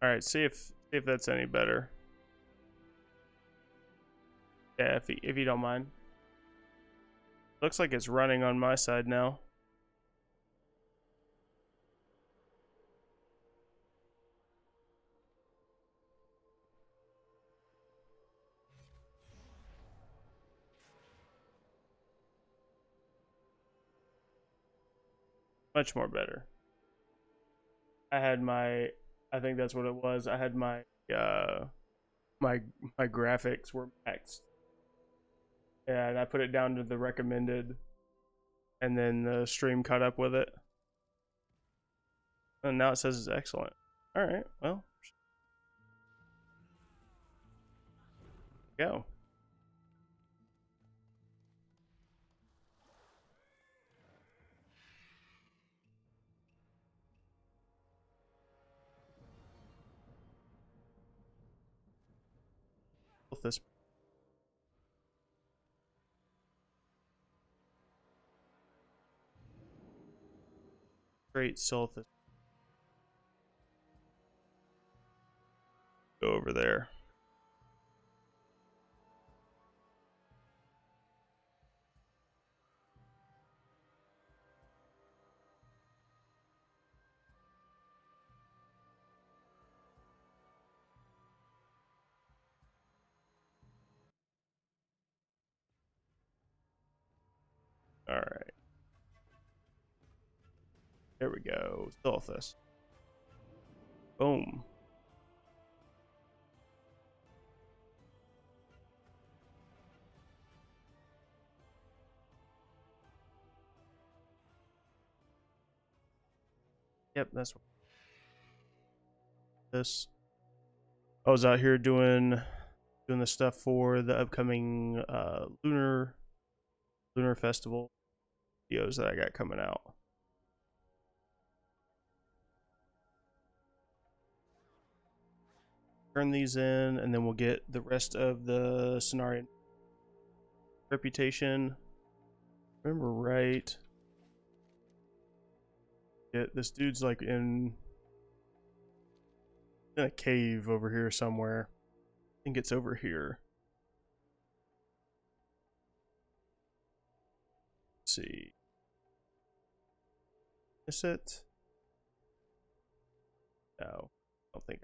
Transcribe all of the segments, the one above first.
All right, see if that's any better. Yeah, if you don't mind. Looks like it's running on my side now. Much more better. I think that's what it was. I had my my graphics were maxed. And I put it down to the recommended, and then the stream caught up with it. And now it says it's excellent. Alright, well. Go. This straight Sulthus. Go over there. Alright. There we go. Sulthus. Boom. Yep, that's what this. I was out here doing the stuff for the upcoming lunar festival videos that I got coming out. Turn these in, and then we'll get the rest of the scenario. Reputation. Remember right. Yeah, this dude's like in a cave over here somewhere. I think it's over here. Let's see. Is it? No, I don't think.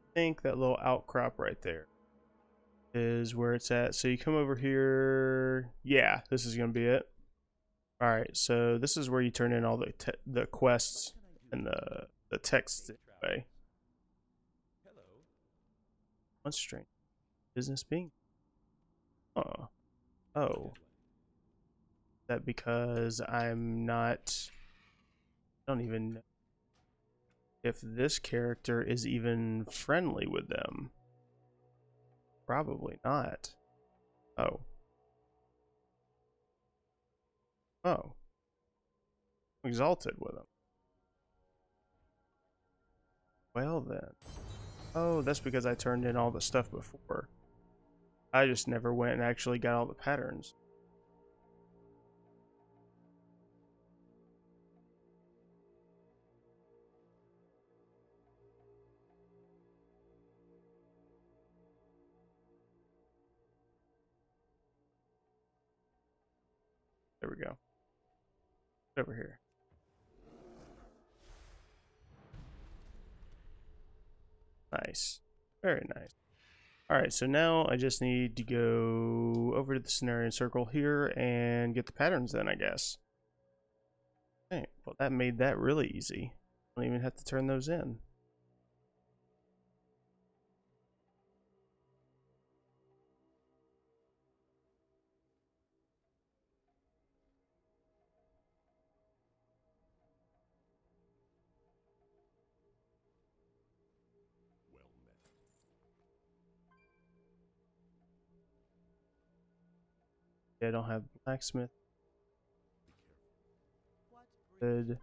I think that little outcrop right there is where it's at. So you come over here. Yeah, this is gonna be it. All right, so this is where you turn in all the quests and the text anyway. What's strange? Business being. Oh, oh. Is that because I'm not. I don't even know if this character is even friendly with them. Probably not. Oh. Oh. I'm exalted with them. Well then. Oh, that's because I turned in all the stuff before. I just never went and actually got all the patterns. There we go. Over here. Nice. Very nice. Alright, so now I just need to go over to the scenario circle here and get the patterns then, I guess. Okay, well that made that really easy. I don't even have to turn those in. Yeah, I don't have blacksmith. Good.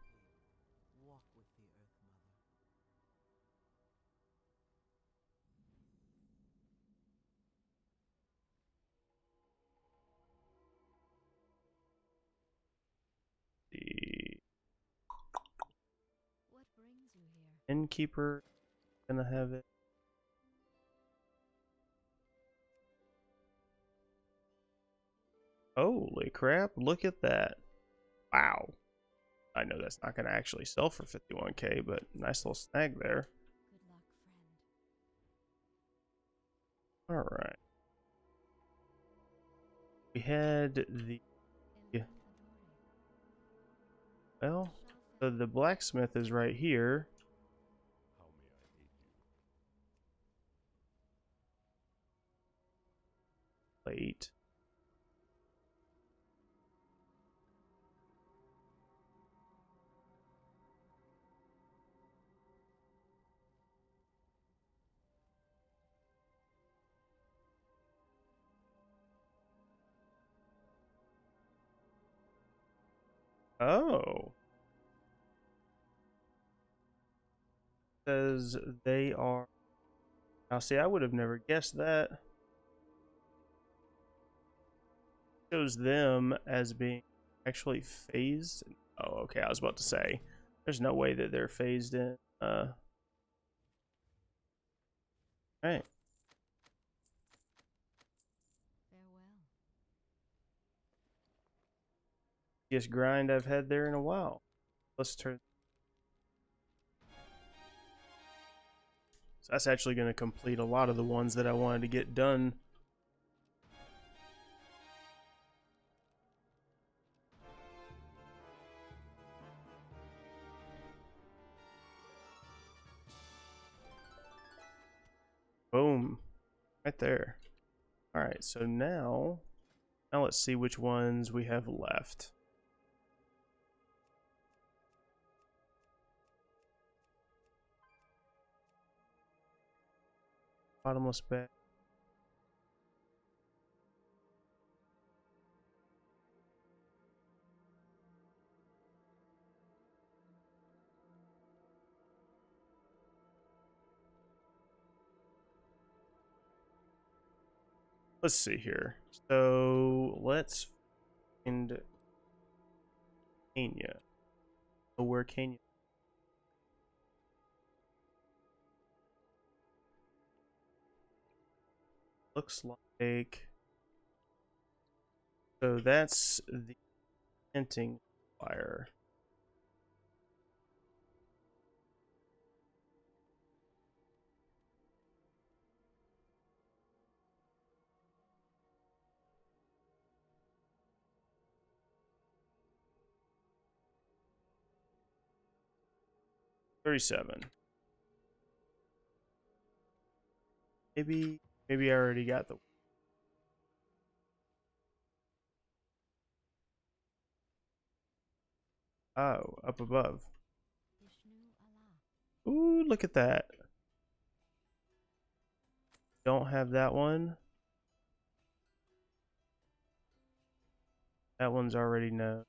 innkeeper gonna have it. Holy crap, look at that. Wow. I know that's not gonna actually sell for 51k, but nice little snag there. Good luck, friend. Alright. We had the well, so the blacksmith is right here. Late. Oh. Says they are. Now, see, I would have never guessed that. Shows them as being actually phased. Oh, okay. I was about to say, there's no way that they're phased in. Right. Farewell. Biggest grind I've had there in a while. Let's turn. So that's actually going to complete a lot of the ones that I wanted to get done. Boom. Right there. Alright, so now let's see which ones we have left. Bottomless bag. Let's see here. So let's find Kenya. So where Kenya? Looks like. So that's the hinting fire. $37. Maybe I already got the. Oh, up above. Ooh, look at that. Don't have that one. That one's already no.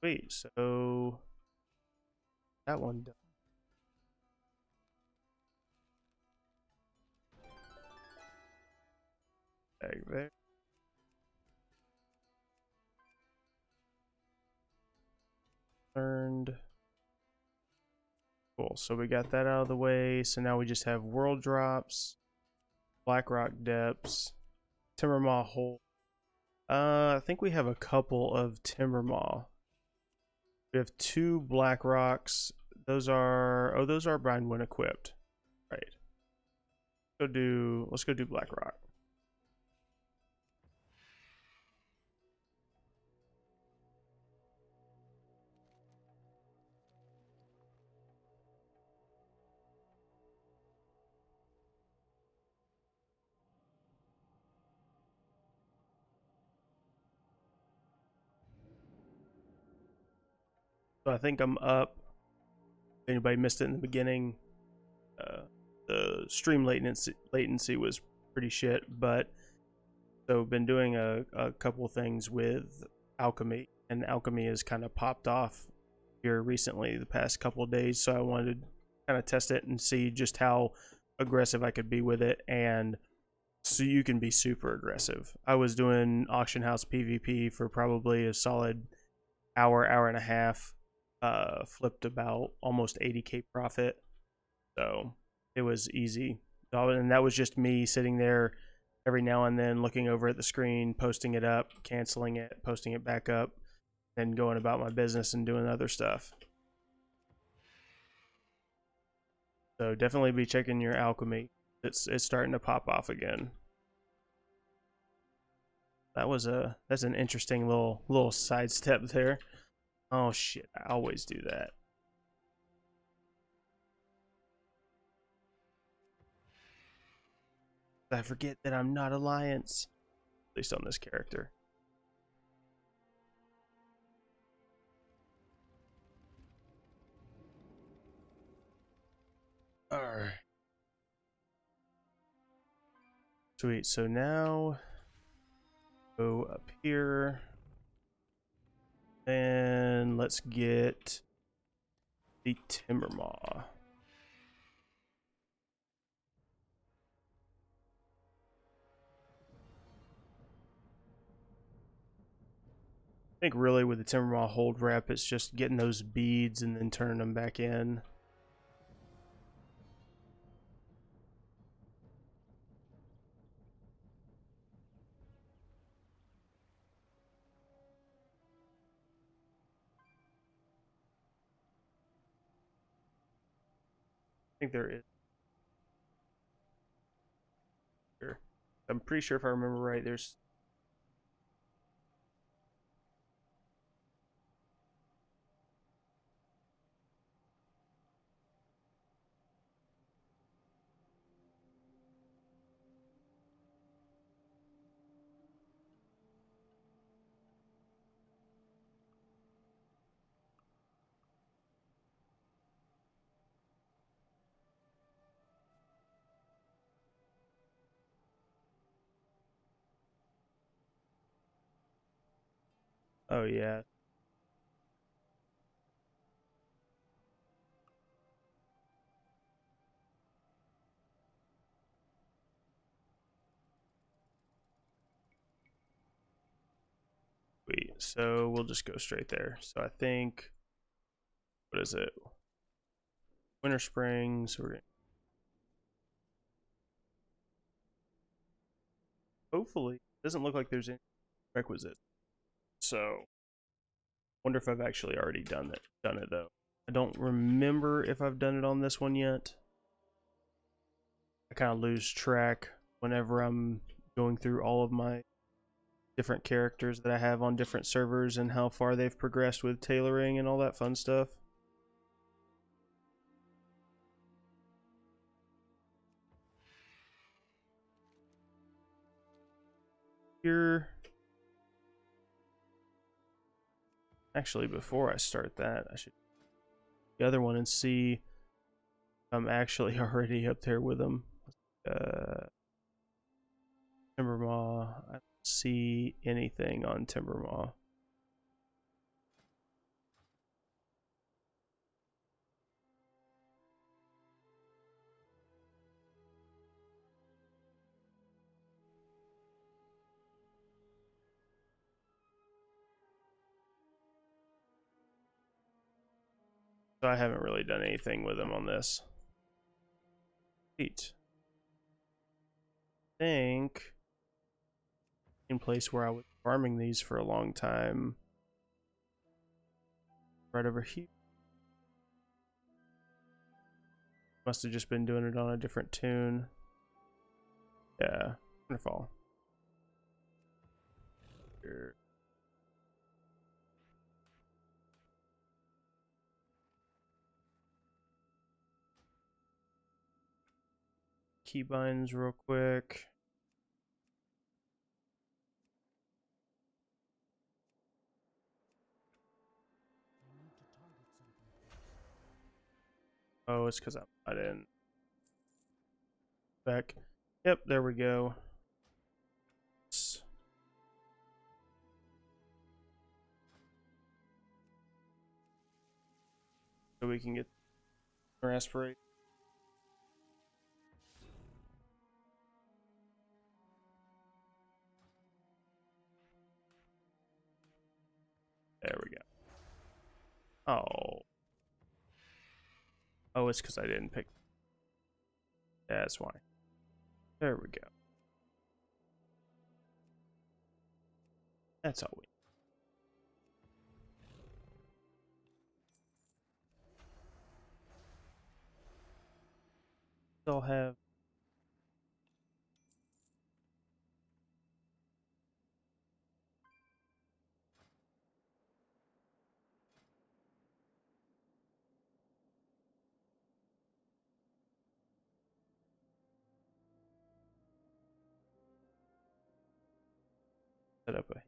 Wait, so that one done. Bag there. Learned. Cool. So we got that out of the way. So now we just have world drops, Blackrock depths, Timbermaw hole. I think we have a couple of Timbermaw. We have 2 Black Rocks. Those are Brian when equipped. Right. Let's go do Black Rock. So I think I'm up. If anybody missed it in the beginning, the stream latency was pretty shit, but so been doing a couple things with alchemy, and alchemy has kind of popped off here recently the past couple of days, so I wanted to kind of test it and see just how aggressive I could be with it. And so you can be super aggressive. I was doing auction house PvP for probably a solid hour and a half, flipped about almost 80K profit. So it was easy. And that was just me sitting there every now and then looking over at the screen, posting it up, canceling it, posting it back up, and going about my business and doing other stuff. So definitely be checking your alchemy. It's starting to pop off again. That's an interesting little sidestep there. Oh shit, I always do that. I forget that I'm not Alliance. At least on this character. Alright. Sweet, so now go up here. And let's get the Timbermaw. I think really with the Timbermaw hold rep, it's just getting those beads and then turning them back in. I think there is. Here. I'm pretty sure if I remember right, there's. Oh yeah. Sweet. So we'll just go straight there. So I think. What is it? Winter Spring. So we're going to. Hopefully. It doesn't look like there's any requisite. So. Wonder if I've actually already done it though. I don't remember if I've done it on this one yet. I kind of lose track whenever I'm going through all of my different characters that I have on different servers and how far they've progressed with tailoring and all that fun stuff. Here, actually, before I start that, I should the other one and see if I'm actually already up there with them. Timbermaw. I don't see anything on Timbermaw. So I haven't really done anything with them on this. Sweet. I think in place where I was farming these for a long time. Right over here. Must have just been doing it on a different tune. Yeah, Wonderfall. Here. Keybinds real quick. Oh, it's because I'm not in. Back. Yep, there we go. So we can get our aspirate. There we go. Oh. Oh, it's because I didn't pick. That's why. There we go. That's all we. Still have. Set up a.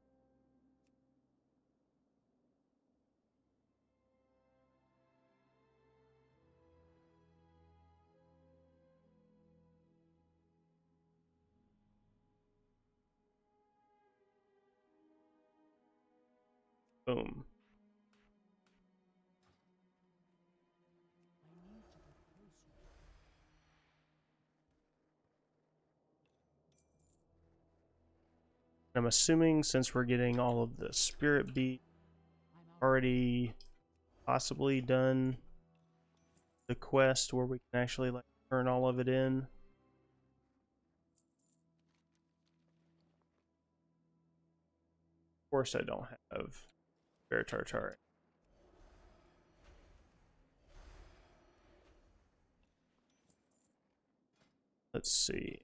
Boom. I'm assuming since we're getting all of the spirit beat already possibly done the quest where we can actually like turn all of it in. Of course I don't have Bear Tartar. Let's see.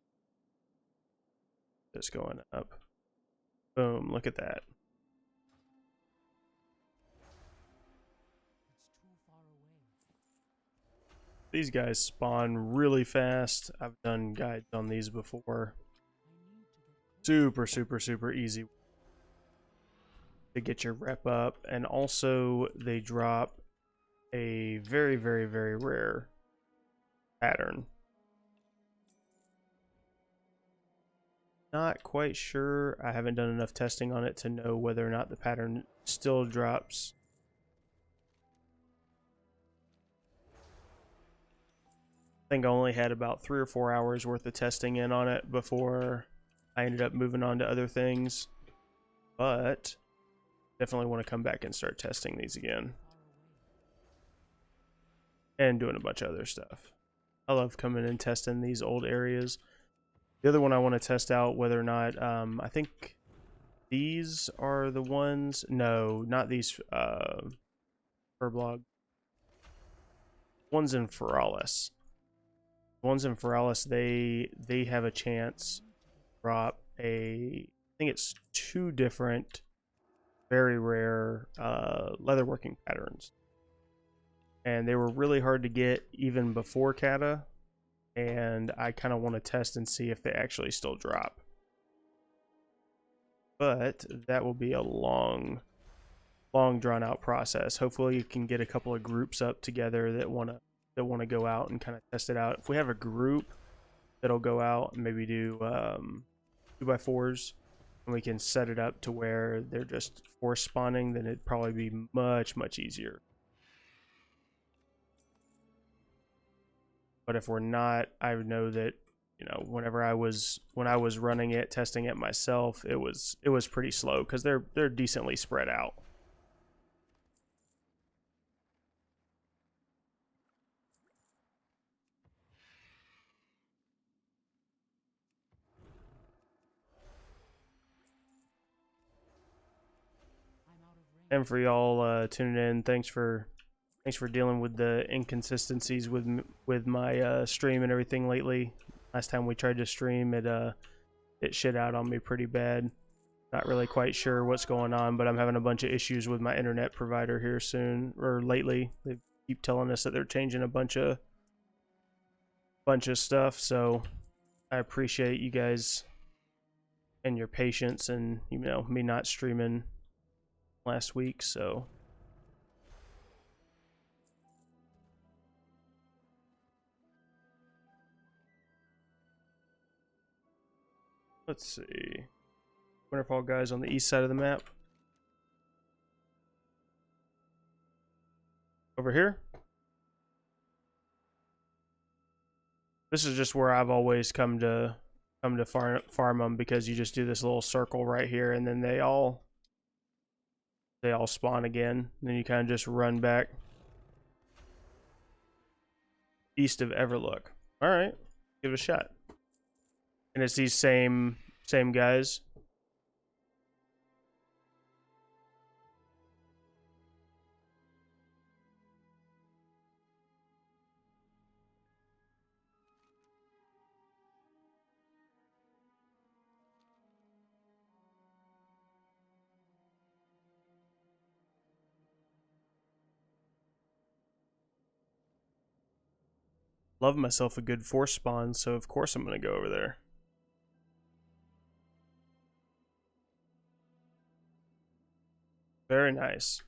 Just going up. Boom, look at that. These guys spawn really fast. I've done guides on these before. Super, super, super easy to get your rep up. And also they drop a very, very, very rare pattern. Not quite sure. I haven't done enough testing on it to know whether or not the pattern still drops. I think I only had about 3 or 4 hours worth of testing in on it before I ended up moving on to other things. But definitely want to come back and start testing these again. And doing a bunch of other stuff. I love coming and testing these old areas. The other one I want to test out whether or not, I think these are the ones. No, not these Furblog. Ones in Feralis. Ones in Feralis, they have a chance to drop a, I think it's 2 different very rare leatherworking patterns. And they were really hard to get even before Kata. And I kind of want to test and see if they actually still drop. But that will be a long drawn out process. Hopefully you can get a couple of groups up together that want to go out and kind of test it out. If we have a group that'll go out and maybe do 2x4s, and we can set it up to where they're just force spawning, then it'd probably be much, much easier. But if we're not, I know that, you know, when I was running it, testing it myself, it was pretty slow because they're decently spread out. And for y'all tuning in, thanks for dealing with the inconsistencies with my stream and everything lately. Last time we tried to stream, it shit out on me pretty bad. Not really quite sure what's going on, but I'm having a bunch of issues with my internet provider here soon, or lately. They keep telling us that they're changing a bunch of stuff, so I appreciate you guys and your patience, and you know, me not streaming last week. So let's see. Winterfall guys on the east side of the map. Over here. This is just where I've always come to farm them, because you just do this little circle right here, and then they all They all spawn again. Then you kind of just run back east of Everlook. All right, give it a shot. And it's these same guys. Love myself a good force spawn, so of course I'm going to go over there. Very nice.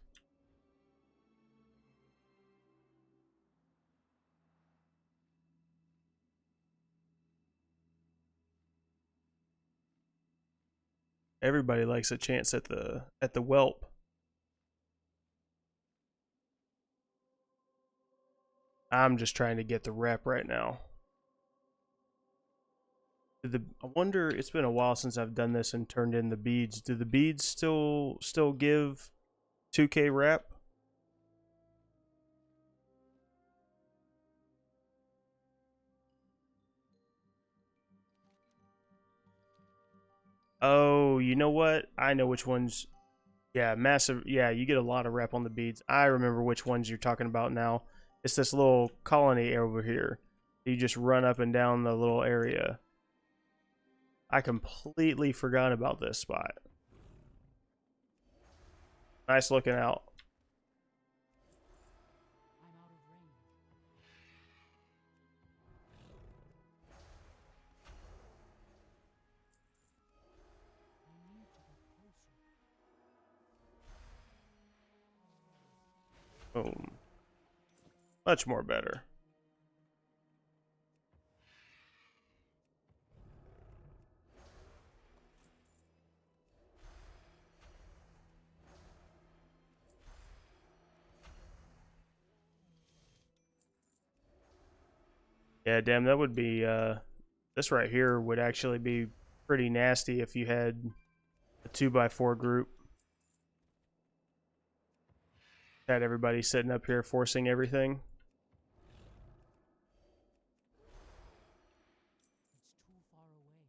Everybody likes a chance at the whelp. I'm just trying to get the rep right now. I wonder, it's been a while since I've done this and turned in the beads. Do the beads still give 2K rep? Oh, you know what? I know which ones. Yeah, massive. Yeah, you get a lot of rep on the beads. I remember which ones you're talking about now. It's this little colony over here. You just run up and down the little area. I completely forgot about this spot. Nice looking out. I'm out of range. I need to get closer. Boom. Much more better. Yeah, damn, that would be, this right here would actually be pretty nasty if you had a 2x4 group. Had everybody sitting up here forcing everything. It's too far away.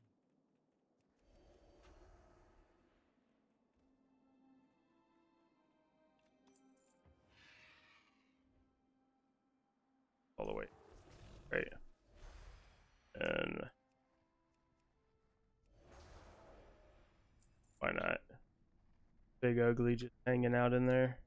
All the way. Right. And why not? Big Ugly just hanging out in there.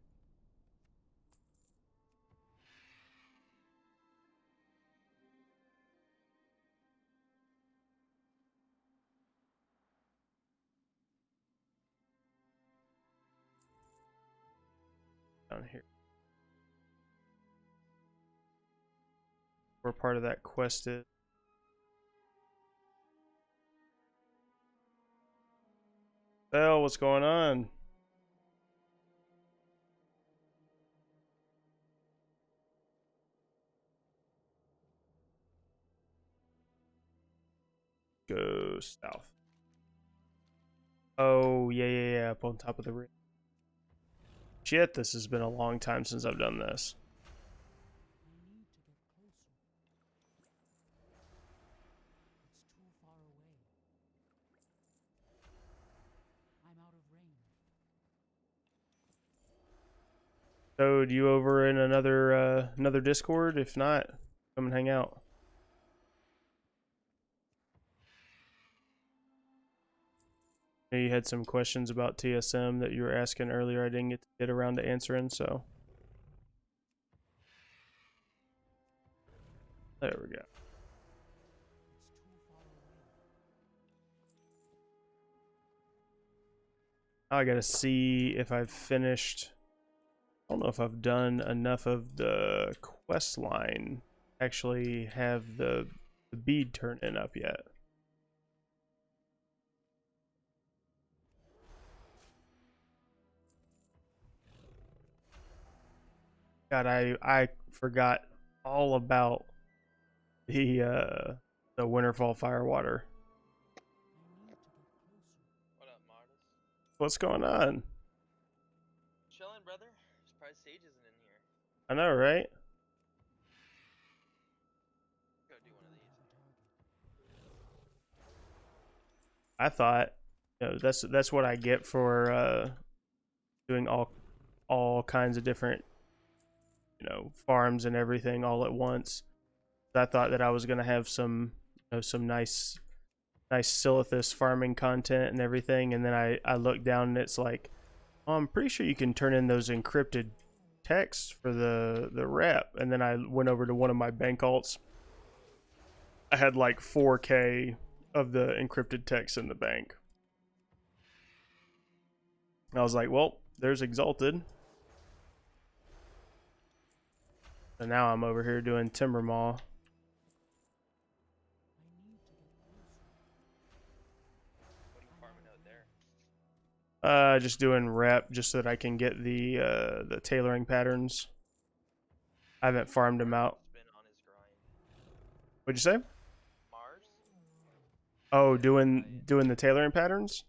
Down here. Where part of that quest is. Well, what's going on? Go south. Oh, yeah, up on top of the ridge. Shit, this has been a long time since I've done this. I need to get closer. It's too far away. I'm out of range. So, you over in another Discord? If not, come and hang out. You had some questions about TSM that you were asking earlier. I didn't get around to answering, so there we go. It's too far away. Now I gotta see if I've finished. I don't know if I've done enough of the quest line. Actually, have the bead turn in up yet. God, I forgot all about the Winterfall Firewater. I need to get closer. What up, Martis? What's going on? chilling, brother. Surprised Sage isn't in here. I know, right? Go do one of these. I thought, that's what I get for doing all kinds of different, farms and everything all at once. I thought that I was gonna have some, some nice Silithus farming content and everything, and then I looked down and it's like, oh, I'm pretty sure you can turn in those encrypted texts for the rep, and then I went over to one of my bank alts. I had like 4K of the encrypted text in the bank. I was like, well, there's Exalted. And now I'm over here doing Timber Maw. What are you farming out there? Just doing rep just so that I can get the tailoring patterns. I haven't farmed them out. Been on his grind. What'd you say? Mars? Oh, doing the tailoring patterns?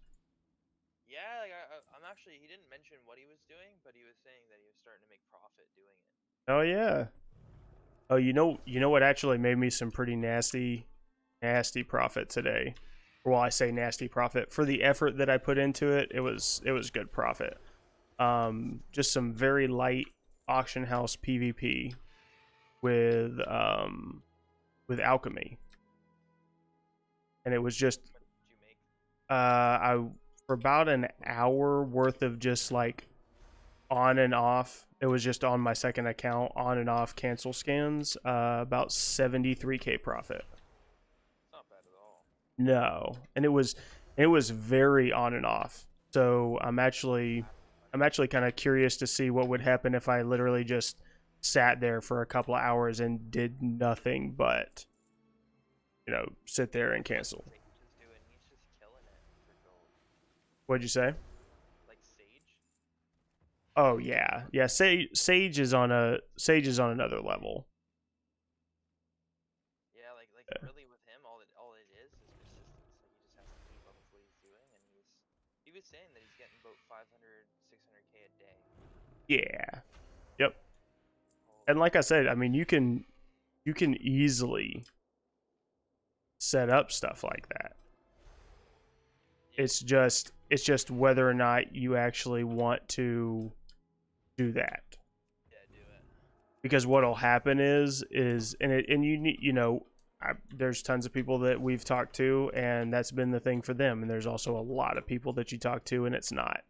Yeah, like I'm actually. He didn't mention what he was doing, but he was saying that he was starting to make profit doing it. Oh yeah. Oh, you know what actually made me some pretty nasty profit today. Well, I say nasty profit for the effort that I put into it. It was good profit. Just some very light auction house PvP with alchemy, and it was just What did you make? I for about an hour worth of just like on and off. It was just on my second account, on and off cancel scans. About 73K profit. It's not bad at all. No, and it was very on and off. So I'm actually kind of curious to see what would happen if I literally just sat there for a couple of hours and did nothing but sit there and cancel. Sage is doing. He's just killing it for gold. What'd you say? Like Sage. Oh yeah, yeah. Sage is on another level. Yeah, like Yeah. really with him, all it is persistence. Like he just has to keep up with what he's doing, and he was saying that he's getting about 500, 600K a day. Yeah. Yep. Holy And like I said, I mean, you can easily set up stuff like that. yeah. It's just whether or not you actually want to do that. Yeah, do it. Because what'll happen is and you need, there's tons of people that we've talked to and that's been the thing for them, and there's also a lot of people that you talk to and it's not.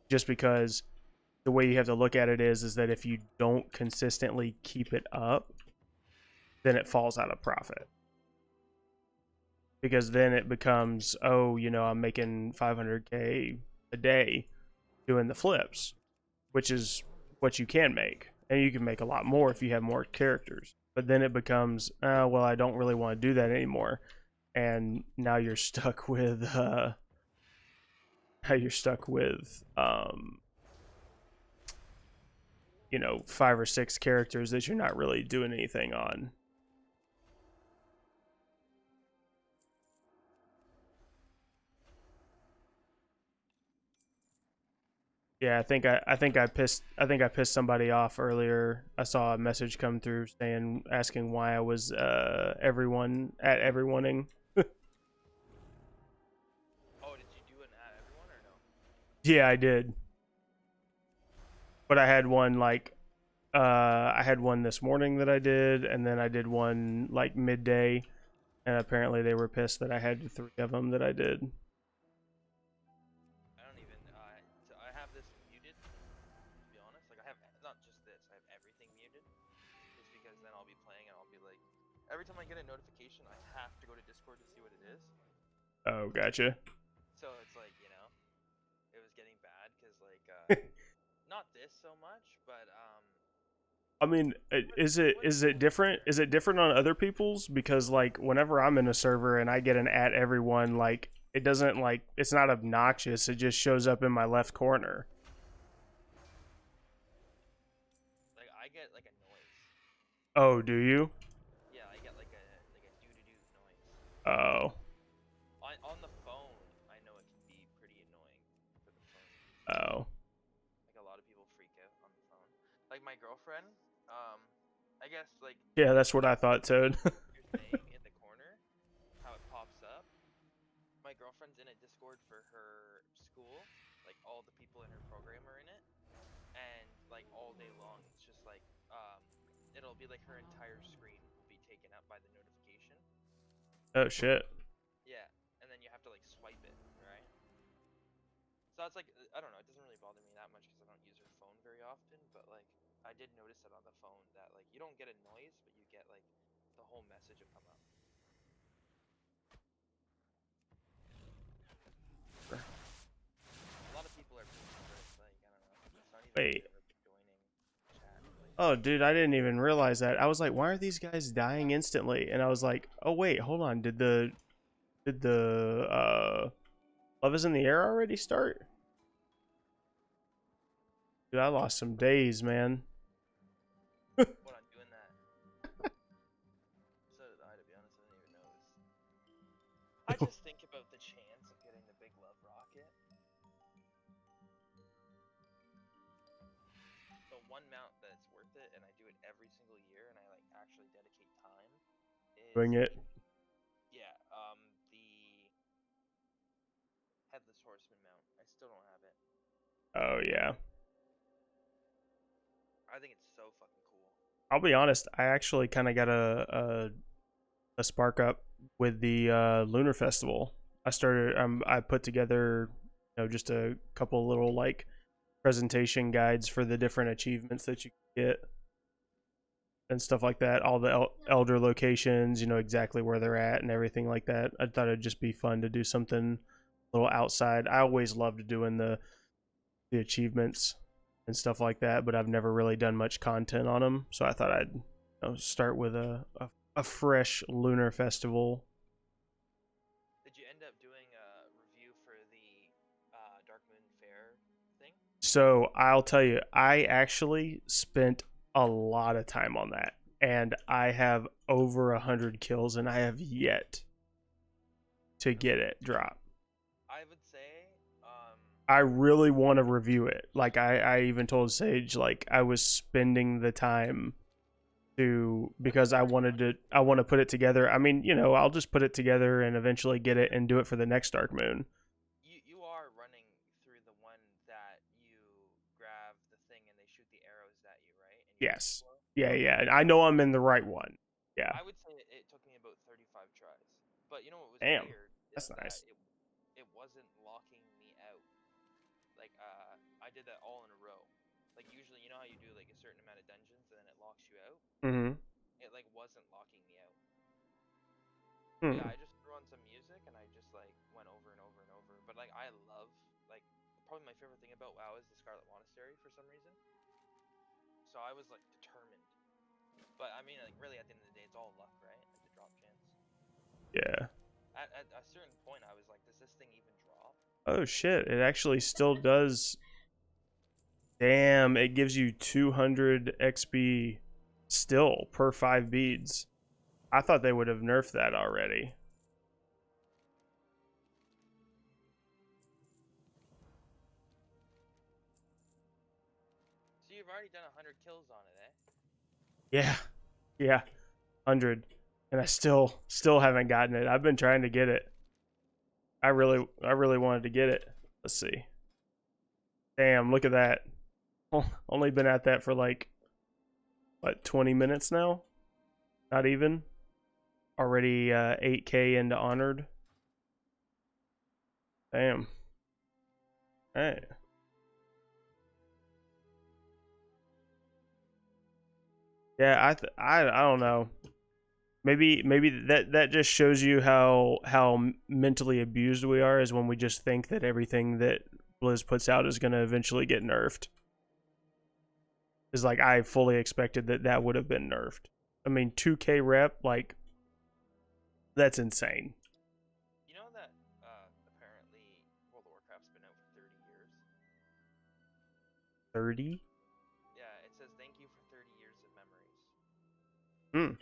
Just because the way you have to look at it is that if you don't consistently keep it up, then it falls out of profit. Because then it becomes, oh, I'm making 500K a day doing the flips, which is what you can make. And you can make a lot more if you have more characters. But then it becomes, well, I don't really want to do that anymore. And now you're stuck with, 5 or 6 characters that you're not really doing anything on. Yeah, I think I pissed somebody off earlier. I saw a message come through asking why I was everyoneing. Oh, did you do an at everyone or no? Yeah, I did. But I had one this morning that I did, and then I did one like midday, and apparently they were pissed that I had 3 of them that I did. I don't even. So I have this muted. To be honest, like I have not just this. I have everything muted, just because then I'll be playing and I'll be like, every time I get a notification, I have to go to Discord to see what it is. Oh, gotcha. So it's like it was getting bad because like not this so much, but I mean, is it different? Is it different on other people's? Because like whenever I'm in a server and I get an at everyone, like it doesn't like it's not obnoxious. It just shows up in my left corner. like I get like a noise. Oh, do you? Yeah, I get like a doo doo doo noise. Oh, On the phone, I know it can be pretty annoying for the phone. oh, Like a lot of people like my girlfriend, I guess like Yeah, if that's what I thought, Toad. your thing in the corner, how it pops up. My girlfriend's in a Discord for her school. Like all the people in her program are in it, and like all day long, it's just like it'll be like her entire screen will be taken up by the notification. Oh shit. Yeah, and then you have to like swipe it, right? So it's like I don't know. It doesn't really bother me that much because I don't use her phone very often. But like I did notice it on the phone that like you don't get a noise, but you get like the whole message will come up. A lot of people are pretty strict. Like I don't know. It's not even like Wait. they're like joining chat. Like Oh, dude, I didn't even realize that. I was like, why are these guys dying instantly? And I was like, oh wait, hold on. Did the Love is in the Air already start? Dude, I lost some days, man. what I'm doing that. So did I. To be honest, I didn't even notice. I just think about the chance of getting the big love rocket. The one mount that's worth it, and I do it every single year, and I like actually dedicate time. Is Doing it. yeah, the headless horseman mount. I still don't have it. Oh yeah. I think it's so fucking cool. I'll be honest, I actually kind of got a spark up with the Lunar Festival. I put together, just a couple little like presentation guides for the different achievements that you can get and stuff like that. All the elder locations, exactly where they're at and everything like that. I thought it'd just be fun to do something a little outside. I always loved doing the achievements and stuff like that, but I've never really done much content on them. So I thought I'd start with a fresh Lunar Festival. Did you end up doing a review for the Dark Moon Fair thing? So I'll tell you, I actually spent a lot of time on that, and I have over 100 kills, and I have yet to get it drop. I would say, I really want to review it. Like I even told Sage, like I was spending the time because I want to put it together. I mean, I'll just put it together and eventually get it and do it for the next Dark Moon. you are running through the one that you grab the thing and they shoot the arrows at you, right? And you Yes. explode. Yeah, Okay. yeah. I know I'm in the right one. Yeah. I would say it took me about 35 tries. But you know what was Damn. weird is That's that nice. it wasn't locking me out. Like I did that all in a row. Like usually, you know how you do like a certain amount of dungeons and then it locks you out. Mhm. It like wasn't locking me out. But yeah, Hmm. I just threw on some music and I just like went over and over and over. But like I love like probably my favorite thing about WoW is the Scarlet Monastery for some reason. So I was like determined. But I mean, like really, at the end of the day, it's all luck, right? Like the drop chance. Yeah. At a certain point, I was like, does this thing even drop? Oh shit, it actually still does. Damn, it gives you 200 XP still per 5 beads. I thought they would have nerfed that already. So you've already done 100 kills on it, eh? Yeah. Yeah. 100. And I still haven't gotten it. I've been trying to get it. I really wanted to get it. Let's see. Damn, look at that. Only been at that for like what, 20 minutes now? Not even. Already 8k into honored. Damn. Hey. Yeah, I don't know. Maybe that just shows you how mentally abused we are, is when we just think that everything that Blizz puts out is going to eventually get nerfed. Is like I fully expected that would have been nerfed. I mean, 2k rep, like that's insane. You know that apparently World of Warcraft's been out for 30 years? 30? Yeah, it says thank you for 30 years of memories. Hmm.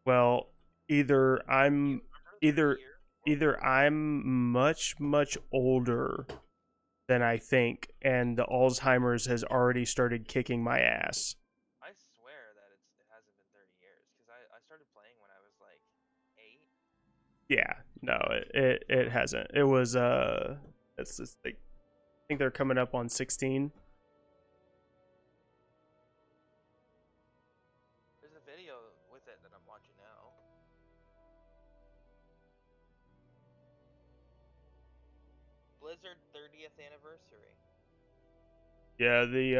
Well, either Do you I'm remember 30 either years? World of either Warcraft? I'm much older than I think, and the Alzheimer's has already started kicking my ass. I swear that it hasn't been 30 years because I started playing when I was like 8. Yeah, no, it hasn't. It was it's just like I think they're coming up on 16. There's a video with it that I'm watching now. Blizzard 30th anniversary. Yeah, the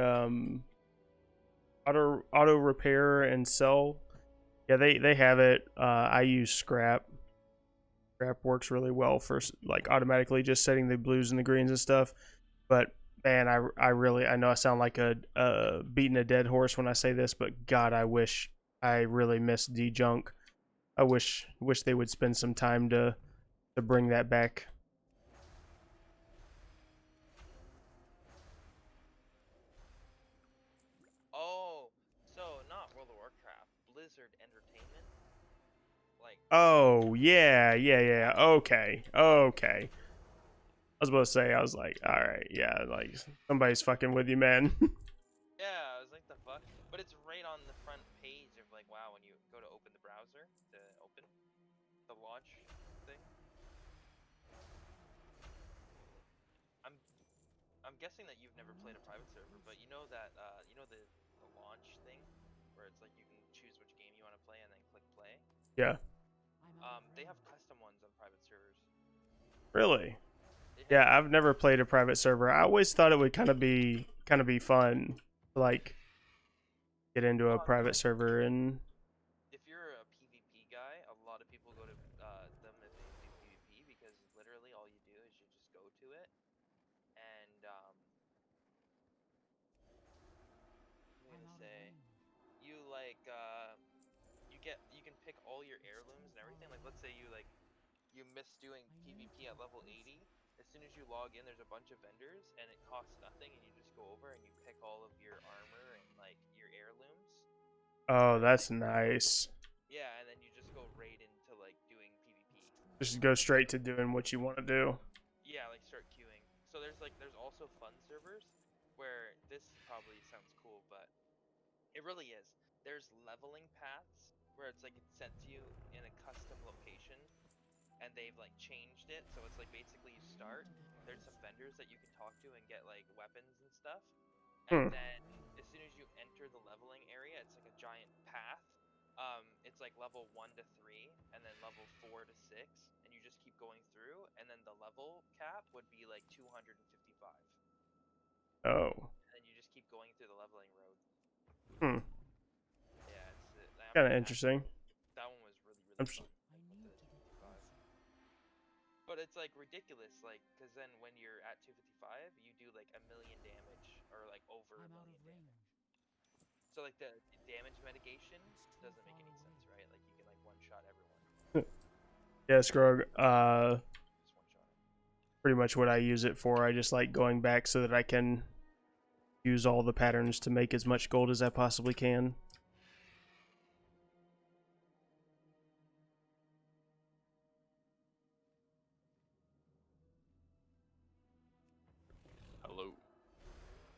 auto repair and sell. Yeah, they have it. I use Scrap. Scrap works really well for like automatically just setting the blues and the greens and stuff. But man, I really I know I sound like a beating a dead horse when I say this, but God, I really miss D-Junk. I wish they would spend some time to bring that back. Oh, so not World of Warcraft, Blizzard Entertainment. Like, Oh yeah. Okay. I was about to say, I was like, all right, yeah, like somebody's fucking with you, man. yeah, I was like, the fuck? But it's right on the front page of like, wow, when you go to open the browser to open the launch thing. I'm I'm guessing that you've never played a private server, but you know that you know the launch thing where it's like you can choose which game you want to play and then click play. Yeah, I'm out of They have range. custom ones on private servers. really. They Yeah, have I've never played a private server. I always thought it would kind of be fun to like get into a no, it's private like server and if you're a PvP guy, a lot of people go to them if they do PvP because literally all you do is you just go to it and what am I I'm gonna out of say? range. You like you can pick all your heirlooms and everything. Like let's say you miss doing I need to PvP at get level closer. 80. As soon as you log in, there's a bunch of vendors and it costs nothing, and you just go over and you pick all of your armor and like your heirlooms, oh, and that's then nice. yeah, and then you just go right into like doing PvP. Too Just far go away. straight to doing what you want to do. Yeah, like start queuing. So there's also fun servers where this probably sounds cool, but it really is. There's leveling paths where it's like it sets you in a custom location and they've like changed it. So it's like basically you I need start, to get there's some closer. vendors that you can talk to and get like weapons and stuff. And Hmm. then as soon as you enter the leveling area, it's like a giant path. It's like level 1 to 3 and then level 4 to 6 and you just keep going through and then the level cap would be like 255. Oh. And then you just keep going through the leveling road. Hmm. Yeah, I Kind of mean interesting. that one was really I'm really s- fun. I Like need the to get 255. closer. But it's like ridiculous, like, because then when you're at 255, you do like a million damage or like over a I'm out of million damage. range. So like the damage mitigation It's too doesn't make far any away. sense, right? Like you can like one shot everyone, yeah, Scrog. just one shot 'em. Pretty much what I use it for. I just like going back so that I can use all the patterns to make as much gold as I possibly can. Hello.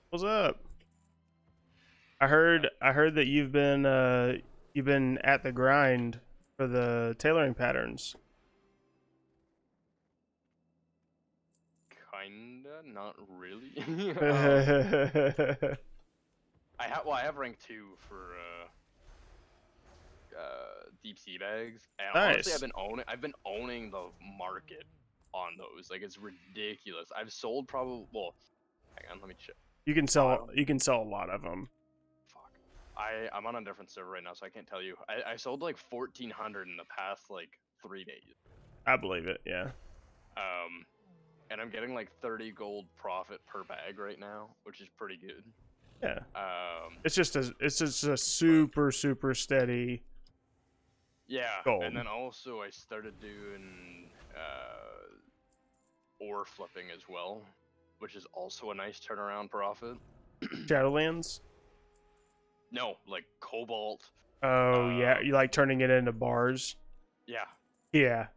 What's up? Uh, I heard that you've been at the grind for the tailoring patterns. Kinda, not really. Nice. I have rank 2 for deep sea bags, and honestly, I've been owning the Too far market away. on those. Like it's ridiculous. I've sold probably hang on, let me check. You can sell a lot of them. Fuck. I'm on a different server right now, so I can't tell you. I sold like 1,400 in the past like 3 days. I believe it. Yeah. Um, and I'm getting like 30 gold profit per bag right now, which is pretty good. Yeah. Um, It's just a but super steady yeah, gold. and then also I started doing ore flipping as well, which is also a nice turnaround profit. Shadowlands. No, like cobalt. Oh yeah, Um, you like turning it into bars. yeah, Yeah.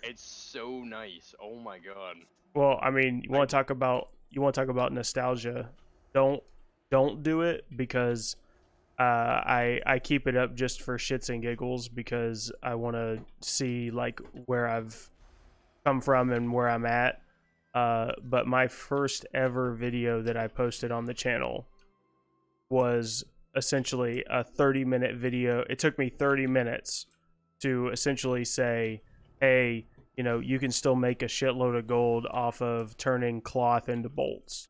it's so nice. Oh my god. Well, I mean, I you want to talk about nostalgia, don't do it, because I keep it up just for shits and giggles, because I want to see like where I've come from and where I'm at. But my first ever video that I posted on the channel was essentially a 30-minute video. It took me 30 minutes to essentially say, hey, you know, you can still make a shitload of gold off of turning cloth into bolts.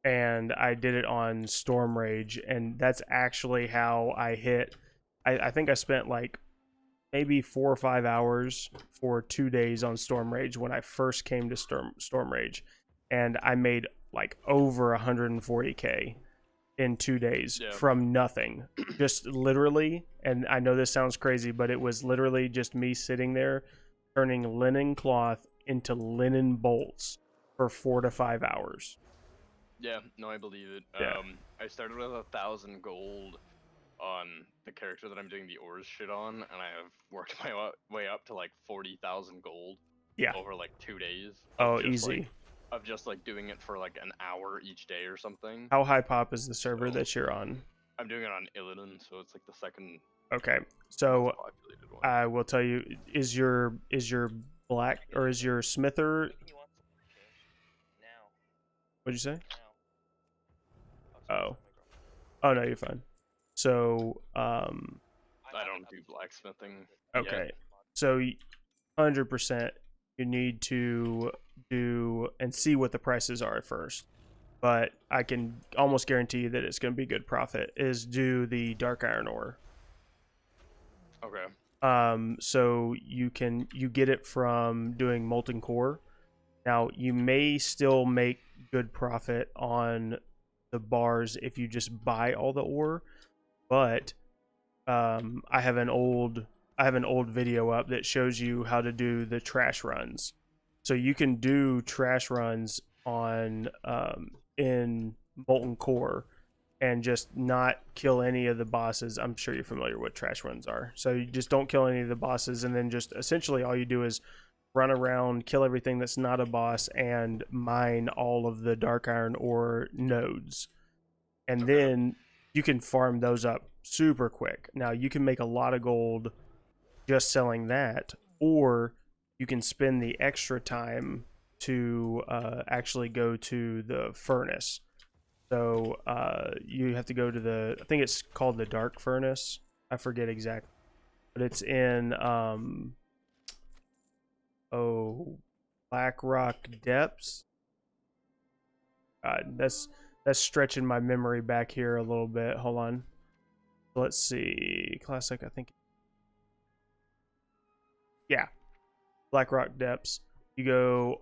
And I did it on Storm Rage, and that's actually how I hit. I think I spent like maybe 4 or 5 hours for 2 days on Storm Rage when I first came to Storm Rage, and I made like over 140k in 2 days Yeah. from nothing. Just literally, and I know this sounds crazy, but it was literally just me sitting there turning linen cloth into linen bolts for 4 to 5 hours. Yeah, no, I believe it. Yeah. I started with 1,000 gold on the character that I'm doing the ores shit on, and I have worked my way up to like 40,000 gold Yeah. over like 2 days. Oh, just, easy. Like, of just like doing it for like an hour each day or something. How high pop is the server So- that you're on? I'm doing it on Illidan, so it's like the second Okay, so most populated one. I will tell you, is your black, or is your smither? He wants to change now. What'd you say? Now. Oh. Oh no, you're fine. So I don't do blacksmithing. okay, Yet. so 100% you need to do and see what the prices are at first. But I can almost guarantee you that it's going to be good profit. Is do the dark iron ore. Okay. So you get it from doing molten core. Now you may still make good profit on the bars if you just buy all the ore, but I have an old video up that shows you how to do the trash runs. So you can do trash runs on in molten core and just not kill any of the bosses. I'm sure you're familiar with what trash runs are. So you just don't kill any of the bosses, and then just essentially all you do is run around, kill everything that's not a boss, and mine all of the dark iron ore nodes. And Okay. then you can farm those up super quick. Now you can make a lot of gold just selling that, or you can spend the extra time to actually go to the furnace. So you have to go to the, I think it's called the dark furnace. I forget exactly, but it's in Black Rock Depths. That's stretching my memory back here a little bit. Hold on. Let's see. Classic, I think. Yeah. Black Rock Depths. You go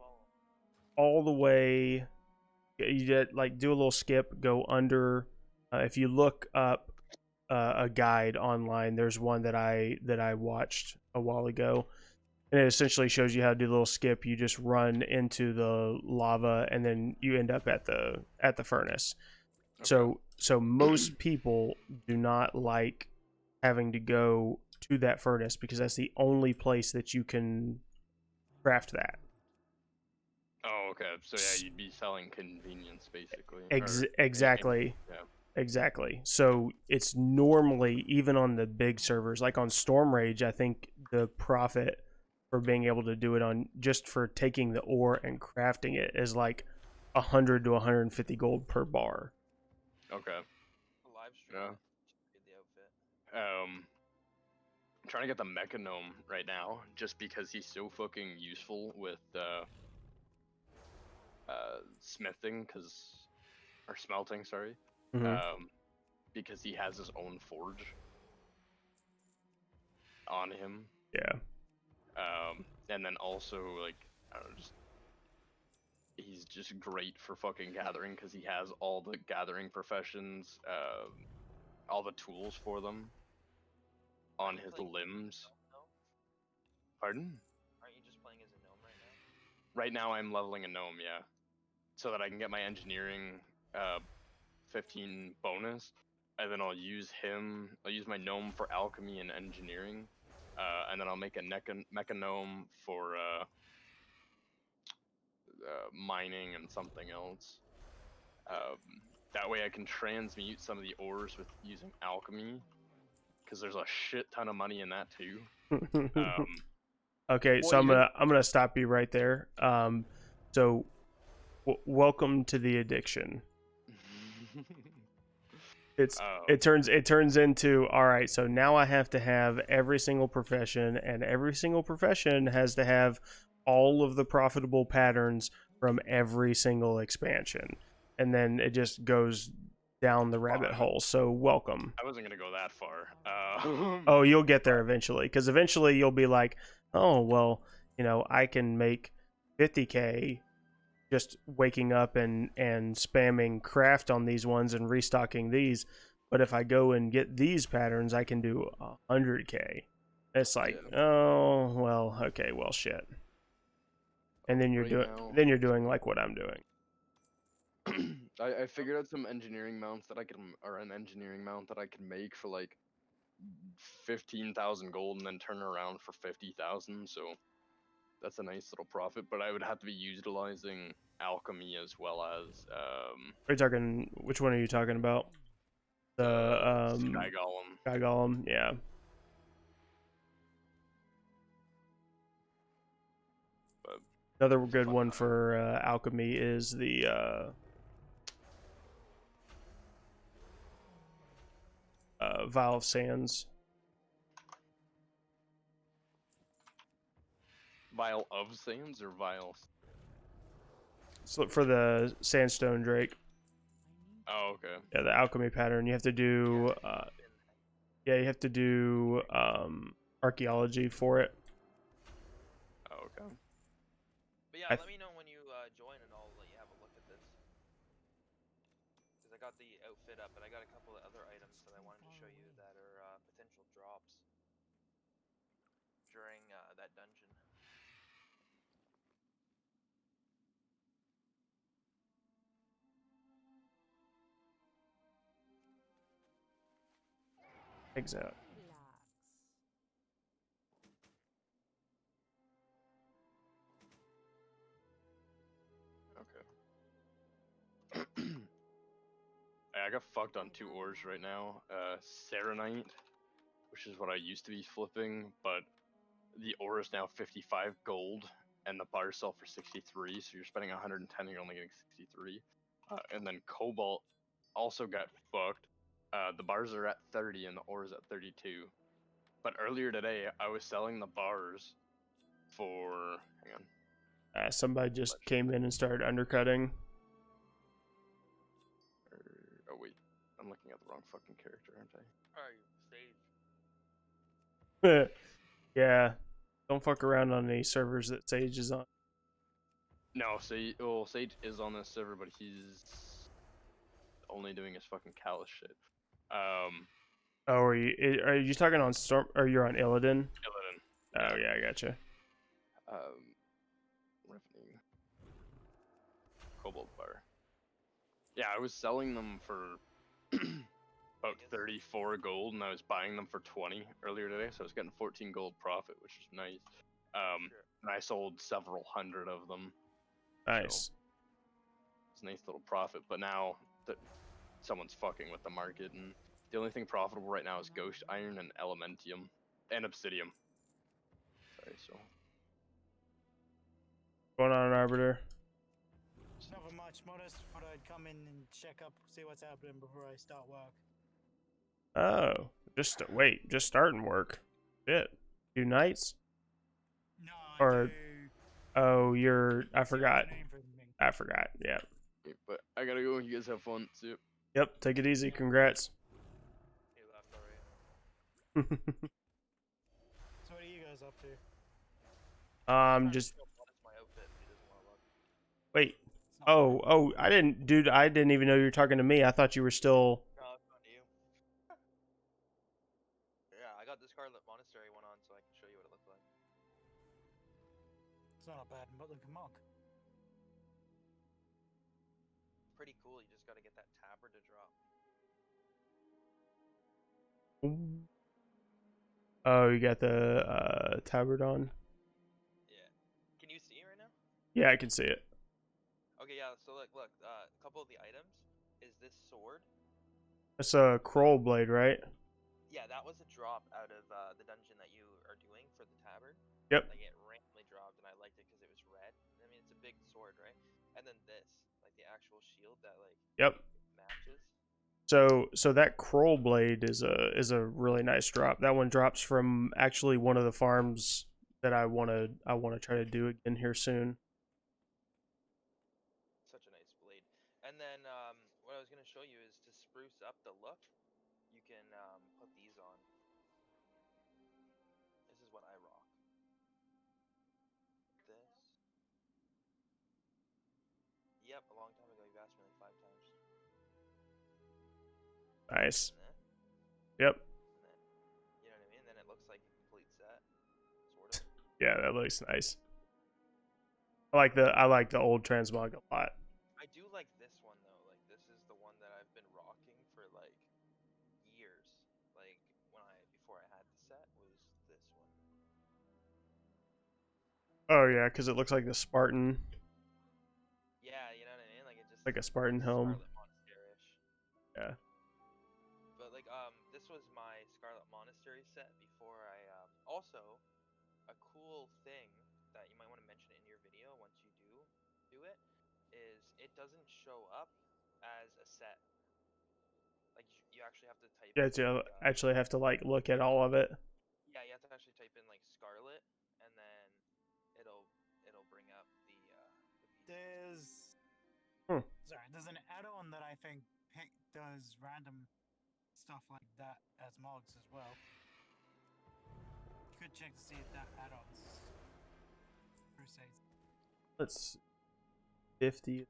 all the way. You get, like, do a little skip, go under. If you look up a guide online, there's one that I watched a while ago, and it essentially shows you how to do a little skip. You just run into the lava, and then you end up at the furnace. Okay. So most people do not like having to go to that furnace, because that's the only place that you can craft that. Oh, okay. So yeah, you'd be selling convenience basically. Exactly. Yeah. Exactly. So it's normally, even on the big servers, like on Storm Rage, I think the profit for being able to do it on just for taking the ore and crafting it is like 100 to 150 gold per bar. Okay. Live stream. Yeah. The outfit. I'm trying to get the Mecha Gnome right now, just because he's so fucking useful with smithing, or smelting, sorry. Mhm. Because he has his own forge on him. Yeah. And then also, like, I don't know, he's just great for fucking gathering, because he has all the gathering professions, all the tools for them on his limbs. Pardon? Aren't you just playing as a gnome right now? Right now I'm leveling a gnome, yeah. So that I can get my engineering 15 bonus, and then I'll use my gnome for alchemy and engineering, and then I'll make a mecha gnome for mining and something else. That way I can transmute some of the ores with using alchemy, because there's a shit ton of money in that too. Okay, well, so even- I'm gonna stop you right there. So welcome to the addiction. It turns into, all right, so now I have to have every single profession, and every single profession has to have all of the profitable patterns from every single expansion, and then it just goes down the rabbit hole. So welcome. I wasn't gonna go that far. Oh, you'll get there eventually, because eventually you'll be like, oh well, I can make 50K just waking up and spamming craft on these ones and restocking these, but if I go and get these patterns, I can do 100K. It's like, oh well, okay, well shit. And then you're doing like what I'm doing. I figured out some engineering mounts that I can, or an engineering mount that I can make for like 15,000 gold and then turn it around for 50,000. So that's a nice little profit. But I would have to be utilizing alchemy as well as Are you talking? Which one are you talking about? The Sky Golem. Sky Golem, yeah. But Another good one for alchemy is the Vial of Sands. Vial of Sands or Vials? So for the Sandstone Drake. Oh, okay. Yeah, the alchemy pattern. You have to do you have to do archaeology for it. Oh, okay. But yeah, let me know when you join and I'll let you have a look at this. Because I got the outfit up, but I got a couple of other items that I wanted to show you that are potential drops during that dungeon. Exactly. Okay. I got fucked on 2 ores right now. Serenite, which is what I used to be flipping, but the ore is now 55 gold, and the bars sell for 63, so you're spending 110, you're only getting 63. And then Cobalt also got fucked. The bars are at 30, and the ore is at 32. But earlier today, I was selling the bars for... Hang on. Somebody just came in and started undercutting. Oh, wait. I'm looking at the wrong fucking character, aren't I? Alright, Sage. Yeah. Don't fuck around on any servers that Sage is on. No, Sage is on this server, but he's only doing his fucking callous shit. Oh, are you talking on Storm, or you're on Illidan? Illidan. Oh yeah, I gotcha. Revenue. Cobalt bar. Yeah, I was selling them for about 34 gold, and I was buying them for 20 earlier today, so I was getting 14 gold profit, which is nice. And I sold several hundred of them. Nice. So it's a nice little profit, but now someone's fucking with the market, and the only thing profitable right now is Ghost Iron and Elementium and Obsidium. Sorry, so. Going on, Arbiter? Nothing much, Modest. Thought I'd come in and check up, see what's happening before I start work. Oh, just starting work. Shit. 2 nights? No, Or- I do. Oh, I forgot. Afternoon for me. I forgot. Yeah. Okay, but I gotta go. You guys have fun. See ya. Yep. Take it easy. Congrats. He left already. So what are you guys up to? Just Show Modest my outfit if he doesn't want to look. wait. It's not Oh, I didn't even know you were talking to me. I thought you were still. No, it's on to you. Yeah, I got the Scarlet Monastery one on so I can show you what it looks like. It's not a bad looking monk. Pretty cool, you just gotta get that tabard to drop. Oh, you got the tabard on. Yeah. Can you see right now? Yeah, I can see it. Okay, yeah. So look. A couple of the items is this sword. It's a Kroll blade, right? Yeah, that was a drop out of the dungeon that you are doing for the tabard. Yep. Like it randomly dropped, and I liked it because it was red. I mean, it's a big sword, right? And then this, like the actual shield that like Yep. matches. So that Kroll blade is a really nice drop. That one drops from actually one of the farms that I wanna try to do again here soon. Such a nice blade. And then what I was gonna show you is to spruce up the look. You can put these on. This is what I rock. This. Yep, a long time ago. You've asked me like 5 times. Nice. And then, Yep. and then, you know what I mean? Then it looks like a complete set, sort of. Yeah, that looks nice. I like the old transmog a lot. I do like this one though. Like this is the one that I've been rocking for like years. Like before I had the set was this one. Oh yeah, because it looks like the Spartan, Yeah, you know what I mean? Like it just like a Spartan looks helm. Scarlet Monastery-ish. Yeah. But like this was my Scarlet Monastery set before I also a cool thing that you might want to mention in your video once you do it is it doesn't show up as a set. Like you actually have to type Yeah, in to like actually have to like look at all of it. yeah, you have to actually type in like Scarlet and then it'll bring up the pieces. There's an add-on that I think does random stuff like that as mods as well. You could check to see if that add-ons per se. Let's 50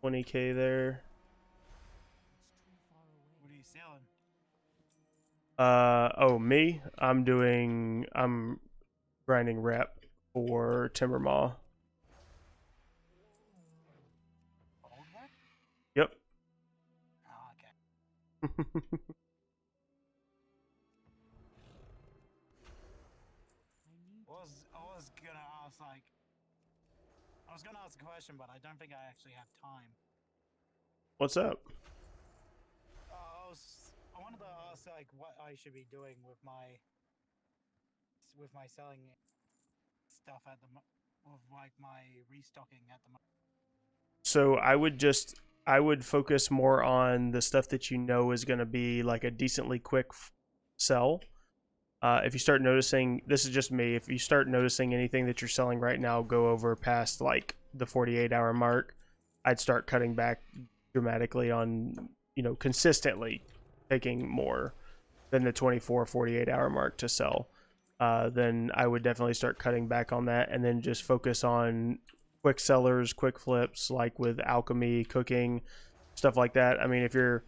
20K there. It's too far away. What are you selling? Oh, me? I'm grinding rep for Timbermaw. Old one? Yep. Oh, okay. I was gonna ask a question, but I don't think I actually have time. What's up? I wanted to ask like what I should be doing with my selling stuff at with like my restocking at the moment. So I would focus more on the stuff that you know is going to be like a decently quick sell. If you start noticing, this is just me, if you start noticing anything that you're selling right now go over past like the 48-hour mark, I'd start cutting back dramatically on, consistently taking more than the 24, 48-hour mark to sell. Then I would definitely start cutting back on that and then just focus on quick sellers, quick flips, like with alchemy, cooking, stuff like that. I mean, if you're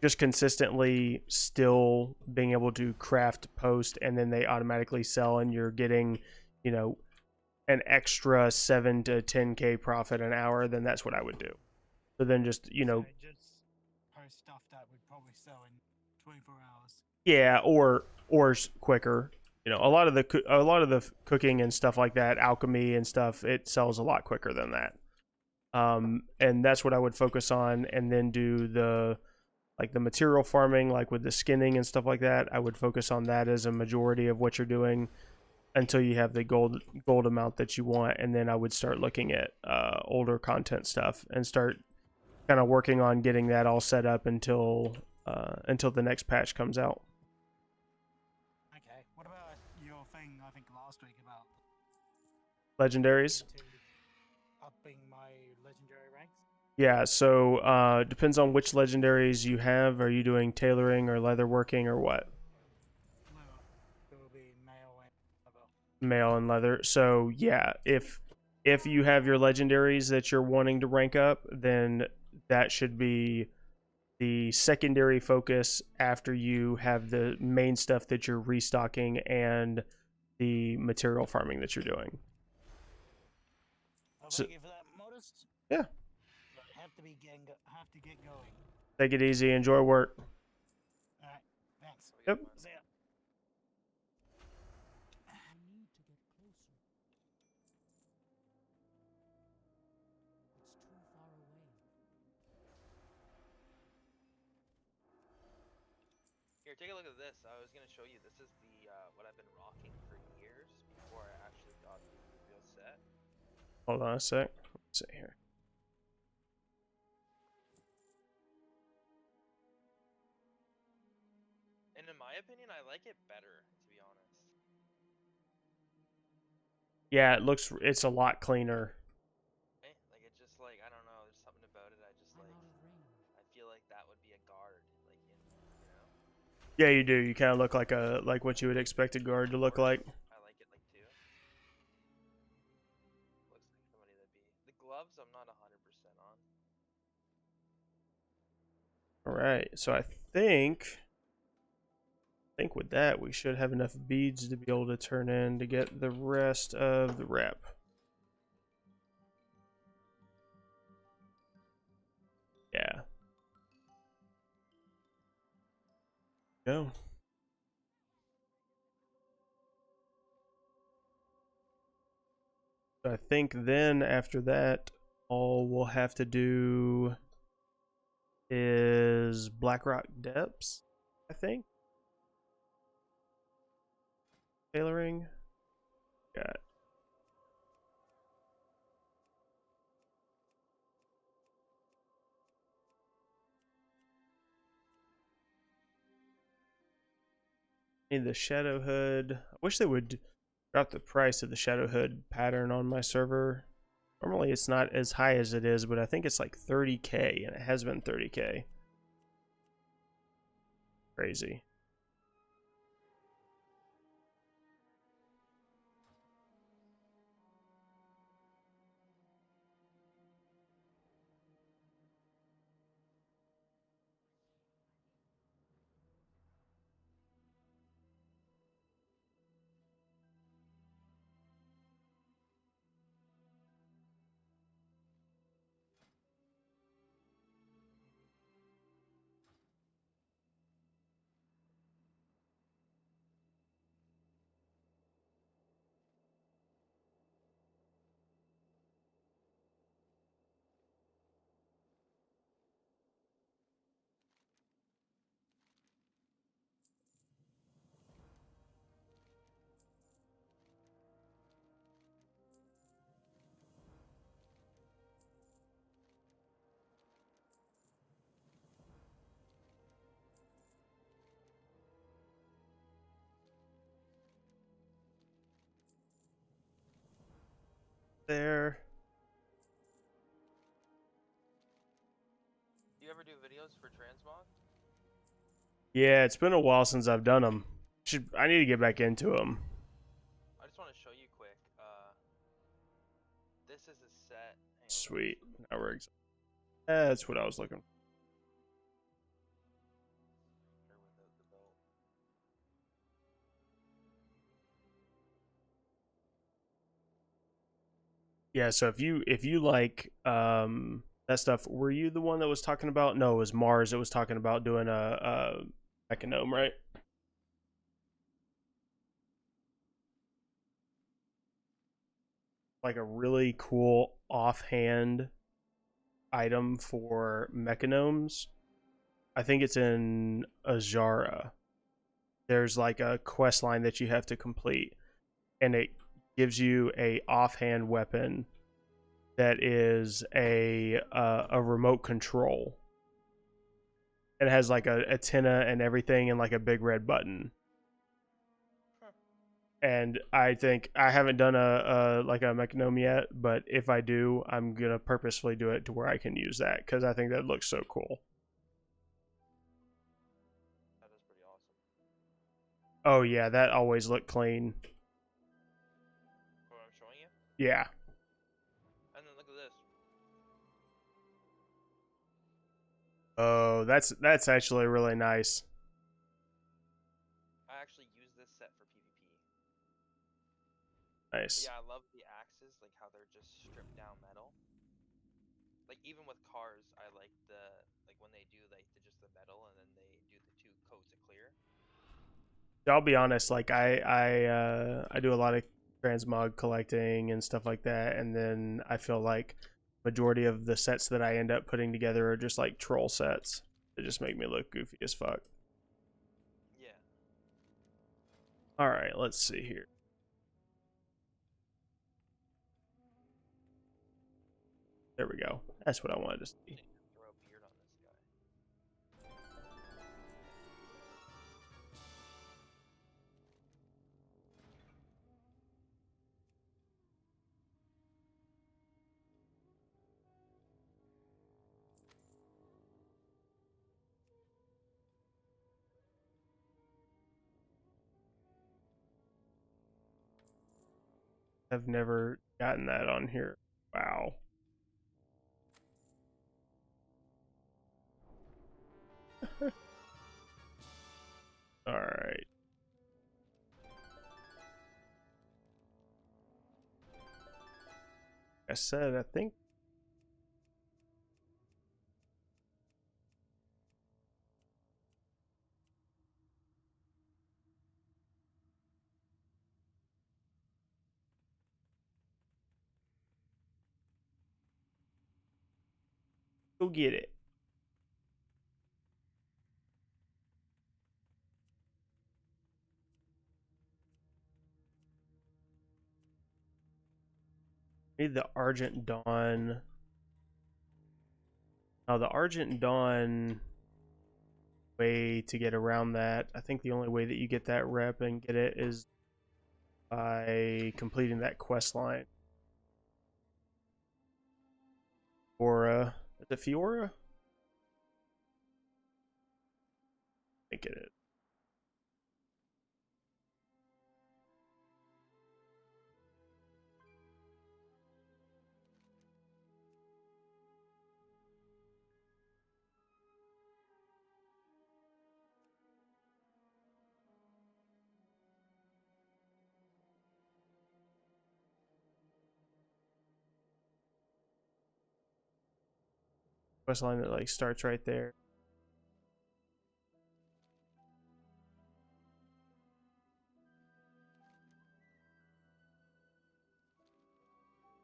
just consistently still being able to craft, post, and then they automatically sell and you're getting, an extra 7 to 10K profit an hour, then that's what I would do. So then just, So just post stuff that would probably sell in 24 hours. yeah, or quicker. A lot of the cooking and stuff like that, alchemy and stuff, it sells a lot quicker than that. And that's what I would focus on, and then do the material farming, like with the skinning and stuff like that. I would focus on that as a majority of what you're doing until you have the gold amount that you want, and then I would start looking at older content stuff and start kind of working on getting that all set up until the next patch comes out. Okay. What about your thing I think last week about Legendaries. upping my legendary ranks? Yeah, so depends on which legendaries you have. Are you doing tailoring or leatherworking or what? No, it will be male and level. Mail and leather. So yeah, if you have your legendaries that you're wanting to rank up, then that should be the secondary focus after you have the main stuff that you're restocking and the material farming that you're doing. Oh, So- thank you for that, Modest. Yeah. I have to get going. Take it easy. Enjoy work. All right. Thanks. Yep. See ya. I need to get closer. Here, take a look at this. I was gonna show you. This is the what I've been rocking for years before I actually got the real set. Hold on a sec. Let's see here. And in my opinion, I like it better, to be honest. Yeah, it's a lot cleaner. Okay? Like it just like I don't know. There's something about it. I just I'm like. out of range. I feel like that would be a guard, like in you know. Yeah, you do. You kind of look like what you would expect a guard to look like. I like it like too. Looks like somebody that'd be. The gloves, I'm not 100% on. All right. So I think with that we should have enough beads to be able to turn in to get the rest of the rep. Yeah. Go. So I think then after that, all we'll have to do is Blackrock Depths, I think. Tailoring. Got need the Shadow Hood. I wish they would drop the price of the Shadow Hood pattern on my server. Normally it's not as high as it is, but I think it's like 30k, and it has been 30k. Crazy. There. Do you ever do videos for transmog? Yeah, it's been a while since I've done them. I need to get back into them. I just want to show you quick. This is a set. Hang on, Sweet. Now we're that's what I was looking for. or without the belt. Yeah, so if you like that stuff, were you the one that was talking about? No, it was Mars that was talking about doing a mechanome, right? Like a really cool offhand item for mechanomes. I think it's in Azara. There's like a quest line that you have to complete, and it gives you a offhand weapon that is a remote control. It has like a antenna and everything, and like a big red button. Huh. And I think I haven't done a like a mechanome yet, but if I do, I'm gonna purposefully do it to where I can use that because I think that looks so cool. That is pretty awesome. Oh yeah, that always looked clean. What I'm showing you. Yeah. And then look at this. Oh, that's actually really nice. I actually use this set for PvP. Nice. But yeah, I love the axes, like how they're just stripped down metal. Like even with cars, I like the like when they do like just the metal and then they do the two coats of clear. I'll be honest, like I do a lot of transmog collecting and stuff like that, and then I feel like majority of the sets that I end up putting together are just like troll sets that just make me look goofy as fuck. All right, let's see here. There we go. That's what I wanted to see. Throw a beard on this guy. I've never gotten that on here. Wow. All right. I said, I think. Go get it. Need the Argent Dawn. Now, the Argent Dawn way to get around that, I think the only way that you get that rep and get it is by completing that quest line. Fiora. Is it Fiora? I think it is. Quest line that like starts right there.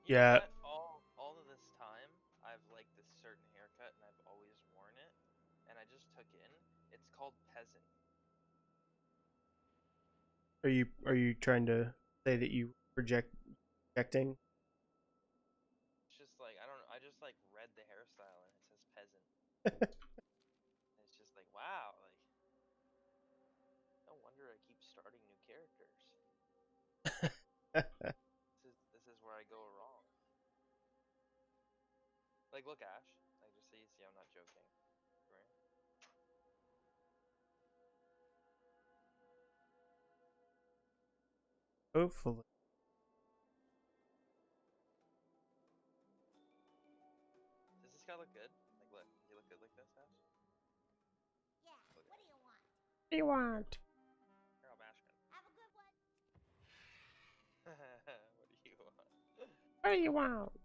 You know Yeah. what? All of this time, I've liked this certain haircut, and I've always worn it. And I just took in. It's called peasant. Are you trying to say that you projecting? It's just like I don't know. I just like read the hairstyle, and it says peasant. And it's just like wow, like no wonder I keep starting new characters. This is where I go wrong. Like look, Ash. Like just so you see, I'm not joking. Right? Hopefully. Does this guy look good? Like look, does he look good like this, Ash? Yeah, Look what at do you want? What do you want? Carol Bashkin. Have a good one. What do you want? What do you want?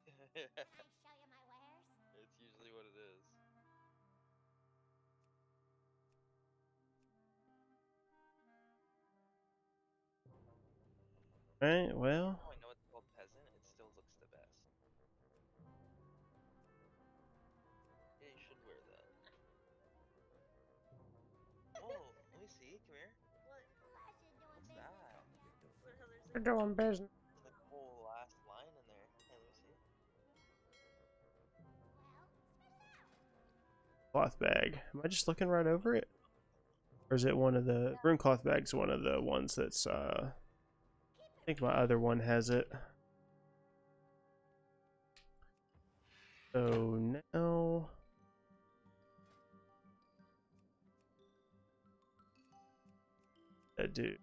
Can I show you my wares? It's usually what it is. Right, well. How I know it's called peasant, it still looks the best. Yeah, you should wear that. Oh, let me see. Come here. What? Pleasure doing What's business. that? We're doing business. There's like a whole last line in there. Hey, let me see. Well, spit it out. Cloth bag. Am I just looking right over it? Or is it one of the rune cloth bags? One of the ones that's I think my other one has it. So now I do.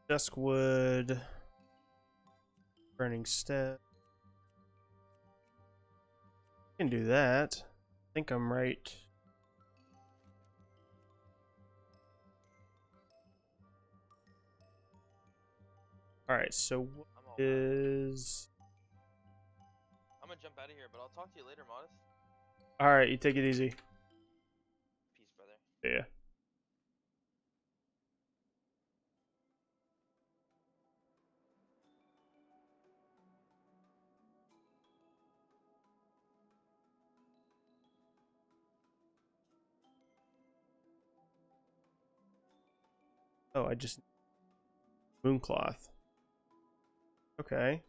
Duskwood, burning step. Can do that. I think I'm right. All right. So what I'm all back. is? I'm gonna jump out of here, but I'll talk to you later, Modest. All right. You take it easy. Peace, brother. Yeah. Oh, I just mooncloth. Okay.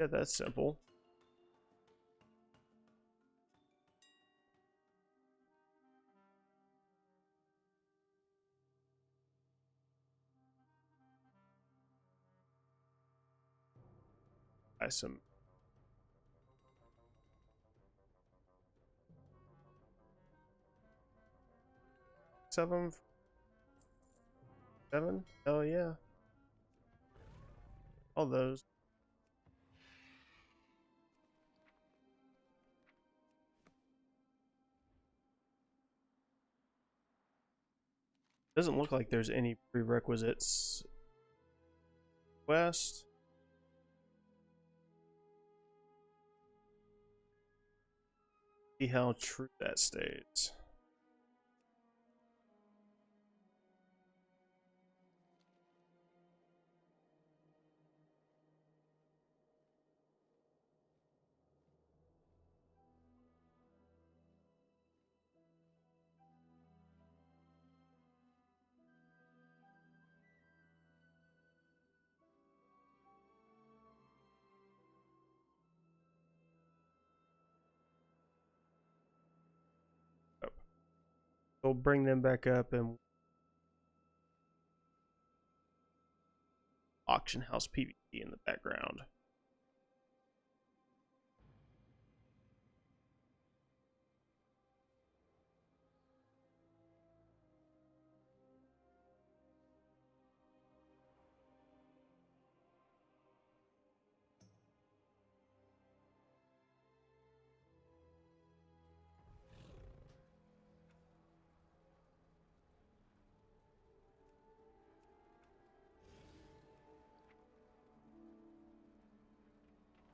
Yeah, that's simple. Buy some. Seven? Seven? Oh, yeah. All those. Doesn't look like there's any prerequisites. West. See how true that stays. We'll bring them back up and auction house PvP in the background.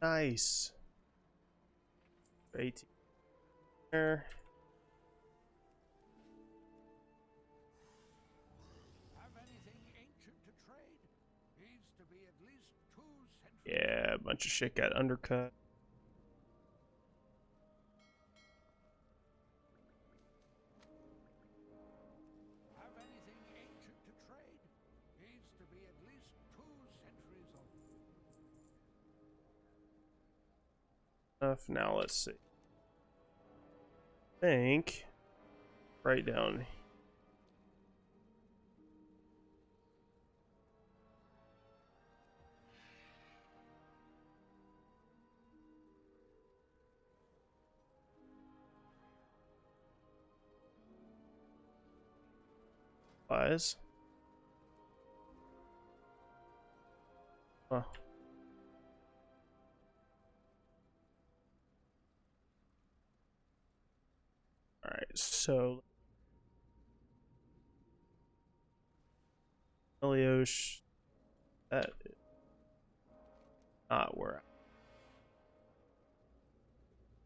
Nice. 18 there. Have anything ancient to trade? Needs to be at least 2 centuries. Yeah, a bunch of shit got undercut. Have anything ancient to trade? Needs to be at least 2 centuries old. Now let's see. I think right down. Was. Huh. Alright, so Eliosh, that is not where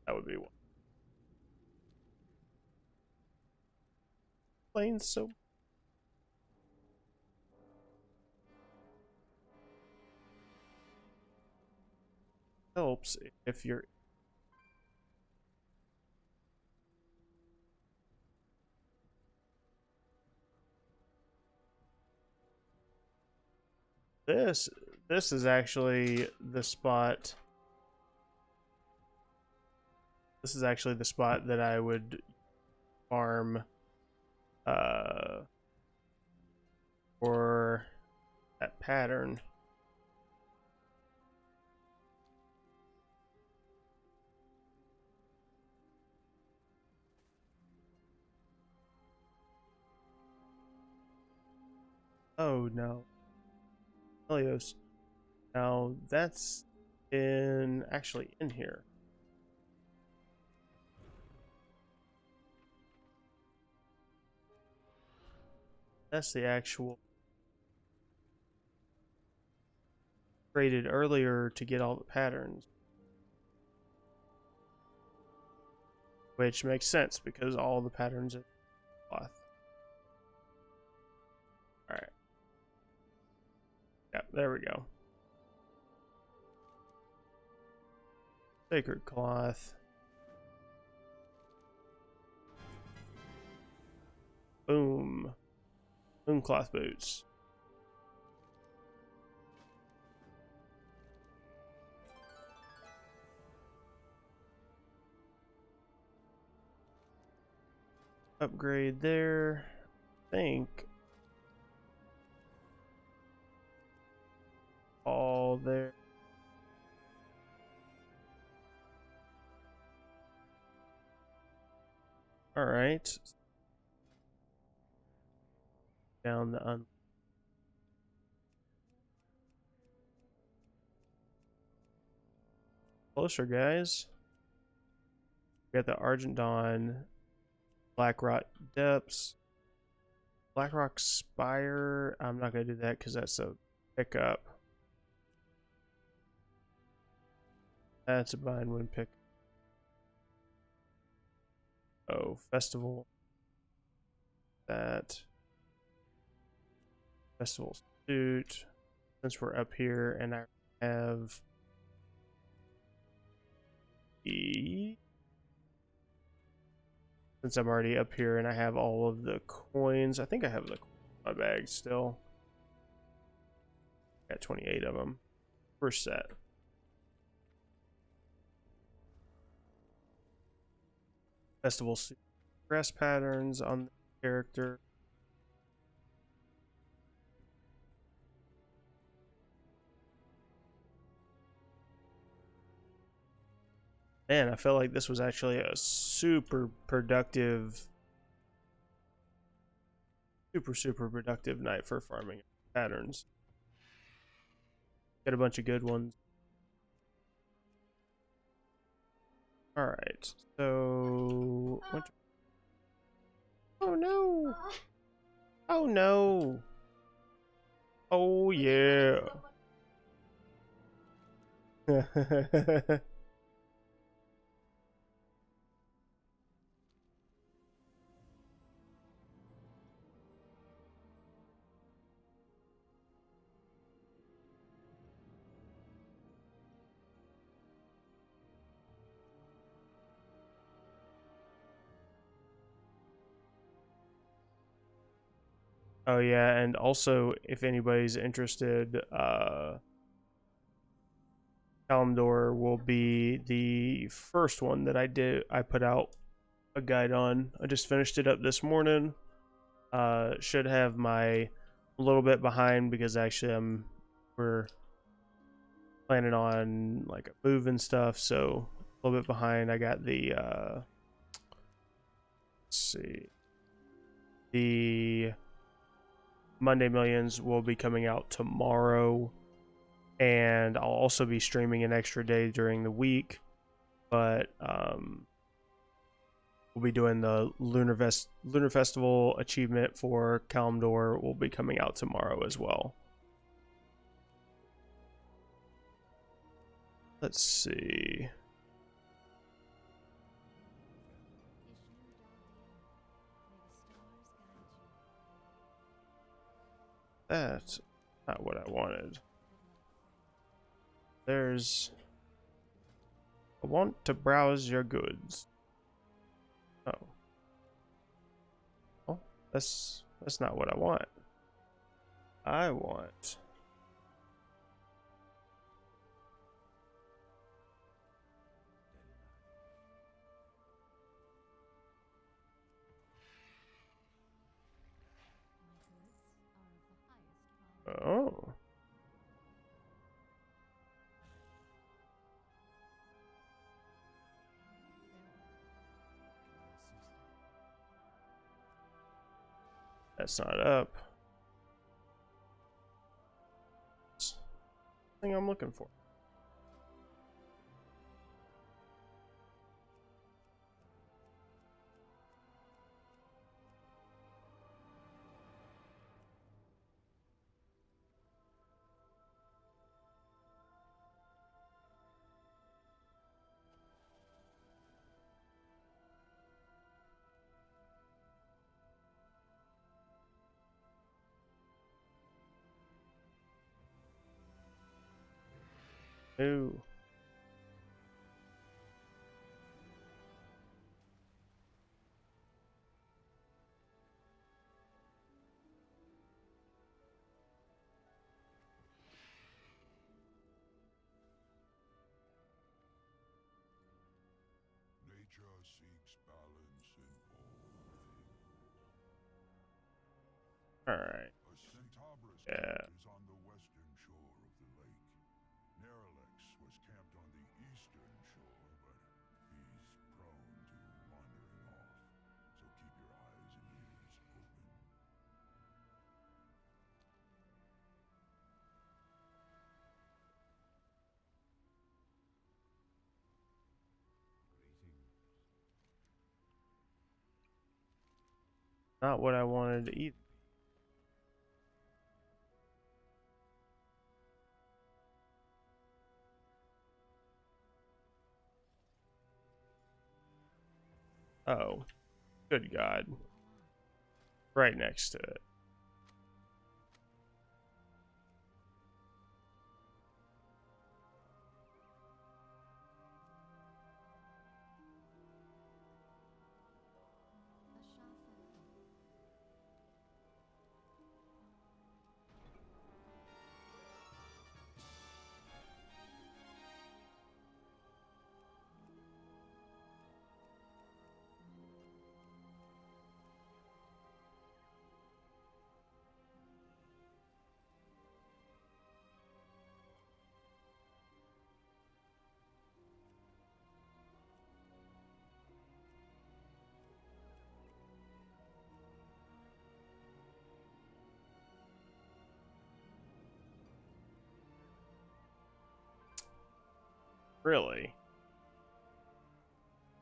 that would be one. Planes so helps if you're this this is actually the spot. This is actually the spot that I would farm for that pattern. Oh no. Helios. Now that's actually in here. That's the actual traded earlier to get all the patterns. Which makes sense because all the patterns are cloth. Alright. Yep, there we go. Sacred cloth. Boom. Mooncloth boots. Upgrade there. I think all there. All right. Down the closer, guys. We got the Argent Dawn, Blackrock Depths, Blackrock Spire. I'm not gonna do that because that's a pickup. That's a bind when pick. Oh, Festival. That. Festival suit. Since we're up here and I have the. Since I'm already up here and I have all of the coins, I think I have the my bag still. Got 28 of them. First set. Festival suit. Dress patterns on the character. Man, I felt like this was actually a super productive, super productive night for farming patterns. Got a bunch of good ones. All right, so oh no! Oh no! Oh yeah! Oh yeah, and also if anybody's interested, Kalimdor will be the first one that I put out a guide on. I just finished it up this morning. Should have my a little bit behind because actually we're planning on like a move and stuff, so a little bit behind. I got the let's see, the Monday Millions will be coming out tomorrow, and I'll also be streaming an extra day during the week, but we'll be doing the Lunar Festival achievement for Kalimdor will be coming out tomorrow as well. Let's see. That's not what I wanted. There's... I want to browse your goods. Oh. Oh, that's not what I want. I want... Oh. That's not up. Thing I'm looking for. Ooh. seeks balance in all things. Alright. A Centaurus Yeah. camp is on the western shore of the lake. Neralex was camped on the eastern shore, but he's prone to wandering off. So keep your eyes and ears open. Not what I wanted to eat. Oh. Good God. Right next to it. Really?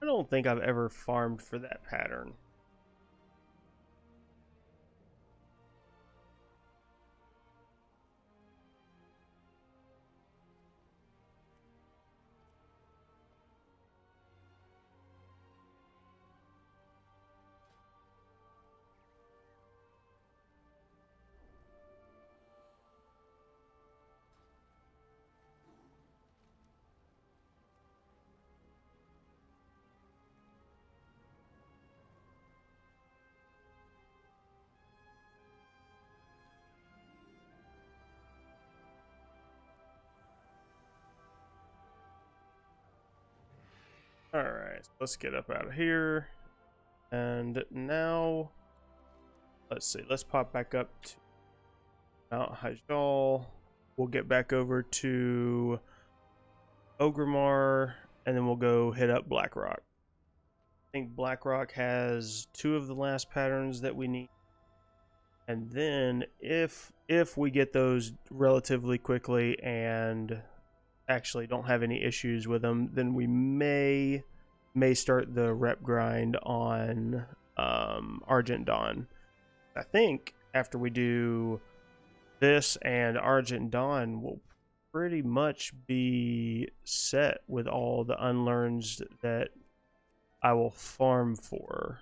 I don't think I've ever farmed for that pattern. Alright, so let's get up out of here. And now, let's see, let's pop back up to Mount Hyjal. We'll get back over to Ogrimmar, and then we'll go hit up Blackrock. I think Blackrock has 2 of the last patterns that we need. And then if we get those relatively quickly and actually don't have any issues with them, then we may start the rep grind on Argent Dawn. I think after we do this and Argent Dawn, we'll pretty much be set with all the unlearns that I will farm for.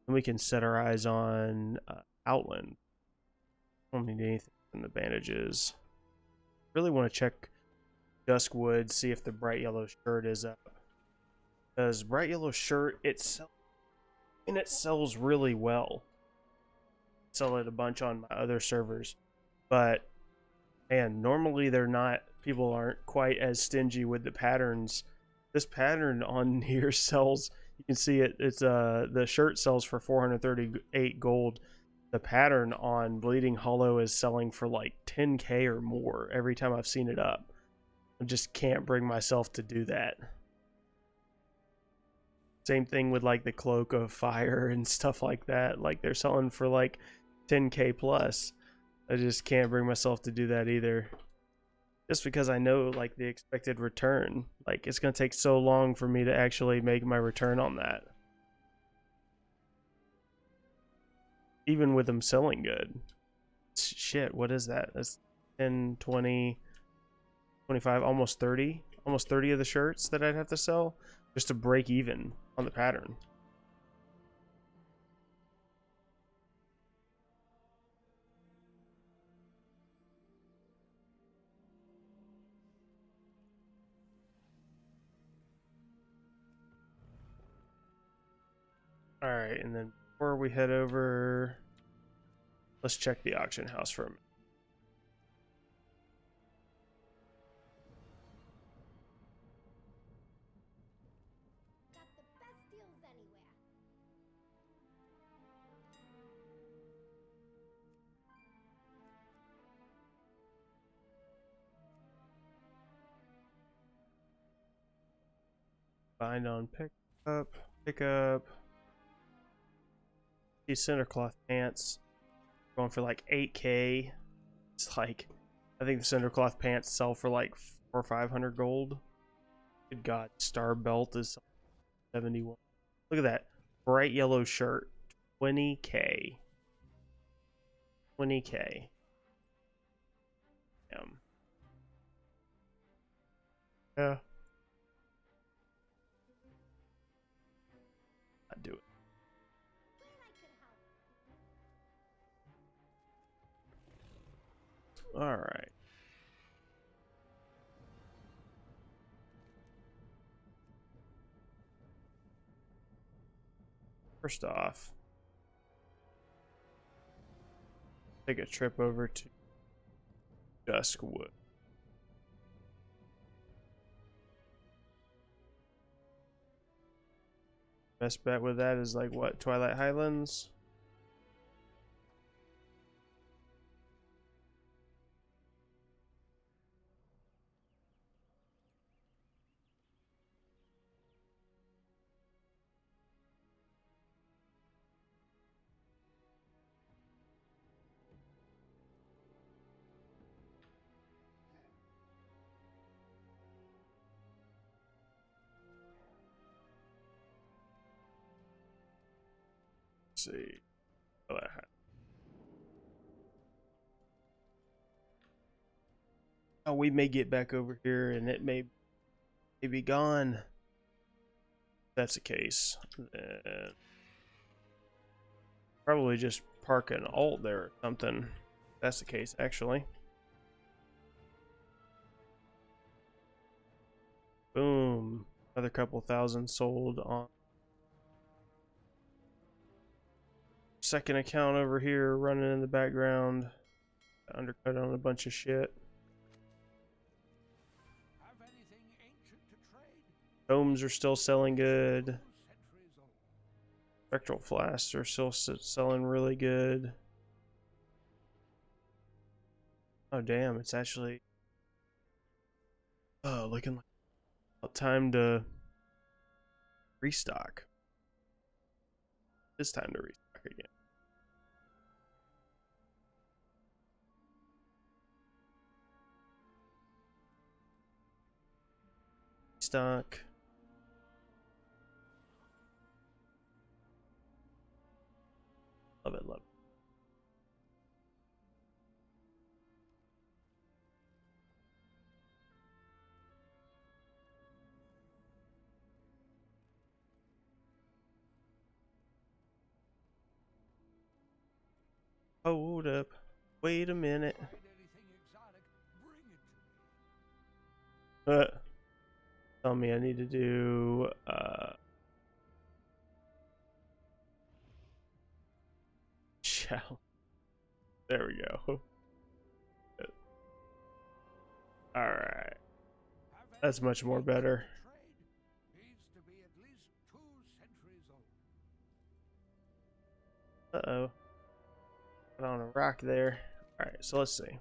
And we can set our eyes on Outland. Don't need anything from the bandages. Really want to check Duskwood, see if the Bright Yellow Shirt is up. Because Bright Yellow Shirt itself, and it sells really well. Sell it a bunch on my other servers. But man, normally they're not, people aren't quite as stingy with the patterns. This pattern on here sells, you can see it, it's the shirt sells for 438 gold. The pattern on Bleeding Hollow is selling for like 10k or more every time I've seen it up. I just can't bring myself to do that. Same thing with like the Cloak of Fire and stuff like that. Like they're selling for like 10k plus. I just can't bring myself to do that either. Just because I know like the expected return. Like it's going to take so long for me to actually make my return on that. Even with them selling good. Shit, what is that? That's 10, 20, 25, almost 30. Almost 30 of the shirts that I'd have to sell just to break even on the pattern. Alright, and then before we head over, let's check the auction house for a minute. Got the best Bind on pick up. These center cloth pants going for like 8K. It's like, I think the center cloth pants sell for like 400 or 500 gold. Good God, star belt is 71. Look at that bright yellow shirt, 20K. 20K. Yeah. I'd do it. All right. First off, take a trip over to Duskwood. Best bet with that is like what? Twilight Highlands? Let's see. Oh, we may get back over here and it may be gone. If that's the case, then probably just park an alt there or something. If that's the case, actually. Boom. Another couple thousand sold on second account over here running in the background. Undercut on a bunch of shit. Domes are still selling good. Spectral flasks are still selling really good. Oh damn, it's actually looking like about time to restock. It's time to restock again. Stock. Love it, love it. Hold up. Wait a minute. Tell me I need to do shall. There we go. Alright. That's much more better. Uh-oh. Put on a rock there. Alright, so let's see.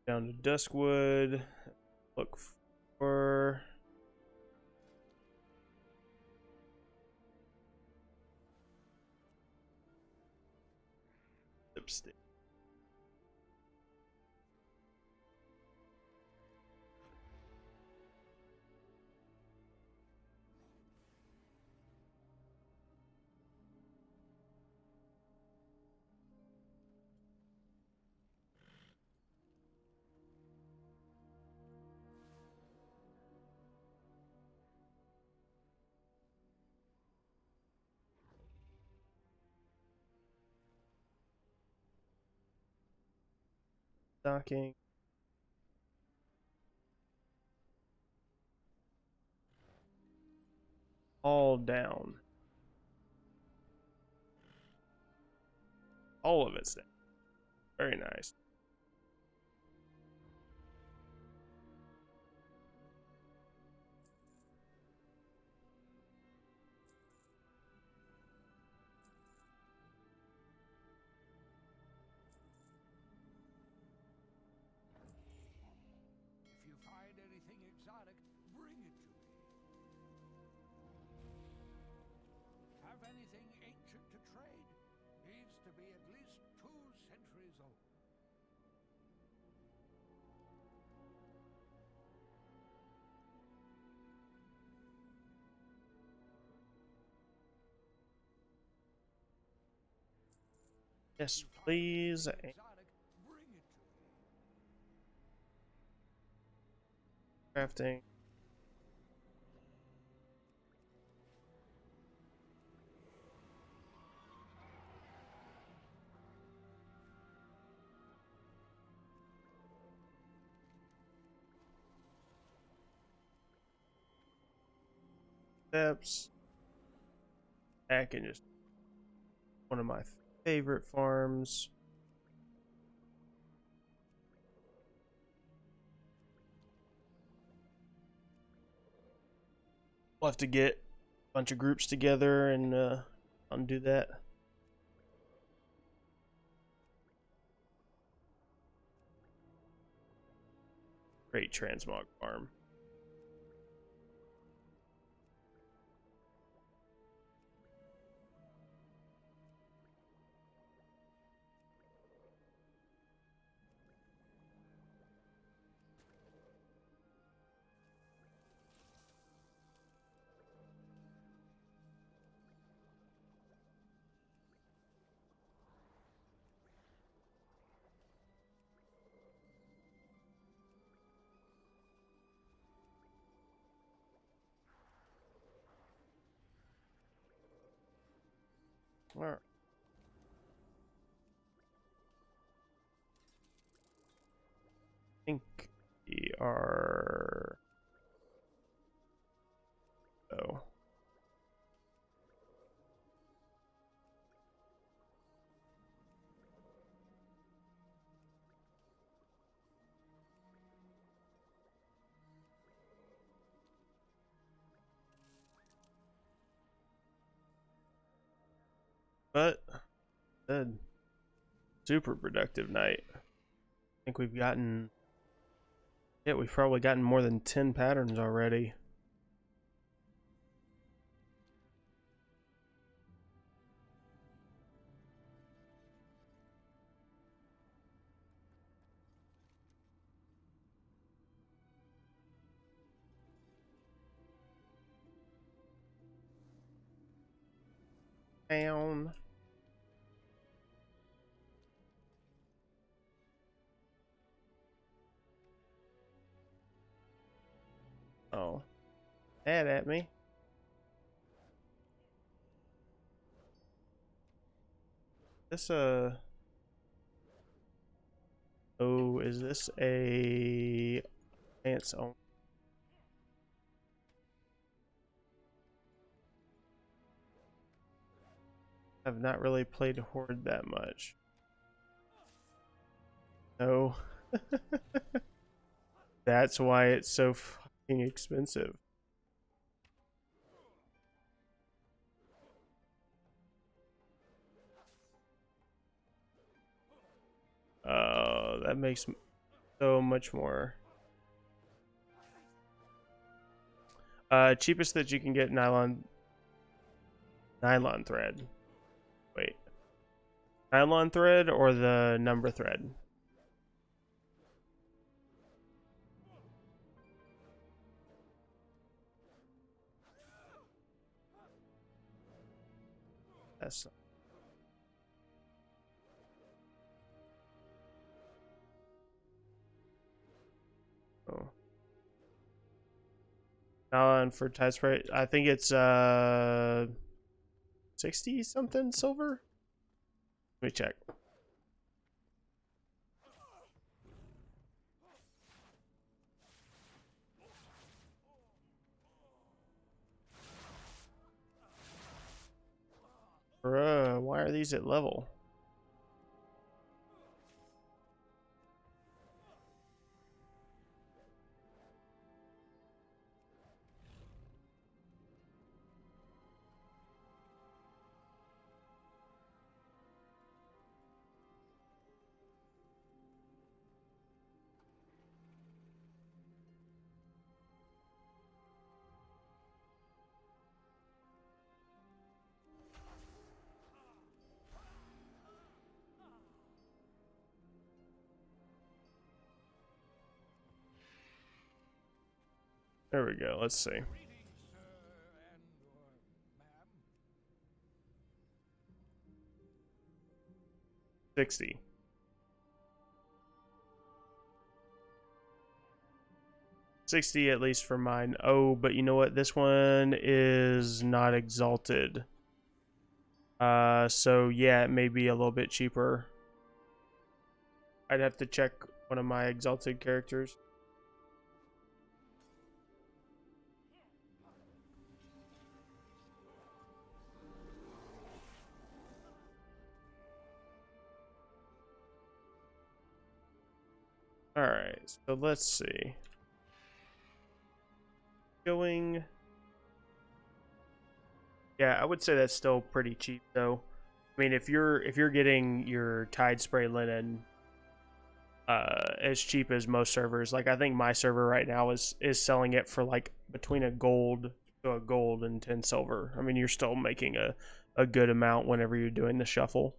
Down to Duskwood. Look for lipstick. Stocking. All down. All of it's down. Very nice. to be at least 2 centuries old. Yes, You find please. anything exotic, bring it to me. Crafting. Steps. Back in just one of my favorite farms. We'll have to get a bunch of groups together and undo that. Great transmog farm. All right. I think we are. Oh. But good. Super productive night. I think we've gotten. Yeah, we've probably gotten more than 10 patterns already. Down. Oh. Mad at me. This oh, is this a ants only? I've not really played Horde that much. No. That's why it's so fucking expensive. Oh, that makes so much more. Cheapest that you can get nylon thread. Wait. Nylon thread or the number thread? That's oh. Nylon for tie spray. I think it's 60 something silver. Let me check. Bruh, why are these at level? There we go. Let's see. Greetings, sir and ma'am. 60. $60 at least for mine. Oh, but you know what? This one is not exalted. So yeah, it may be a little bit cheaper. I'd have to check one of my exalted characters. Alright, so let's see. Going. Yeah, I would say that's still pretty cheap though. I mean, if you're getting your Tide Spray Linen as cheap as most servers, like I think my server right now is selling it for like between a gold and 10 silver. I mean, you're still making a good amount whenever you're doing the shuffle.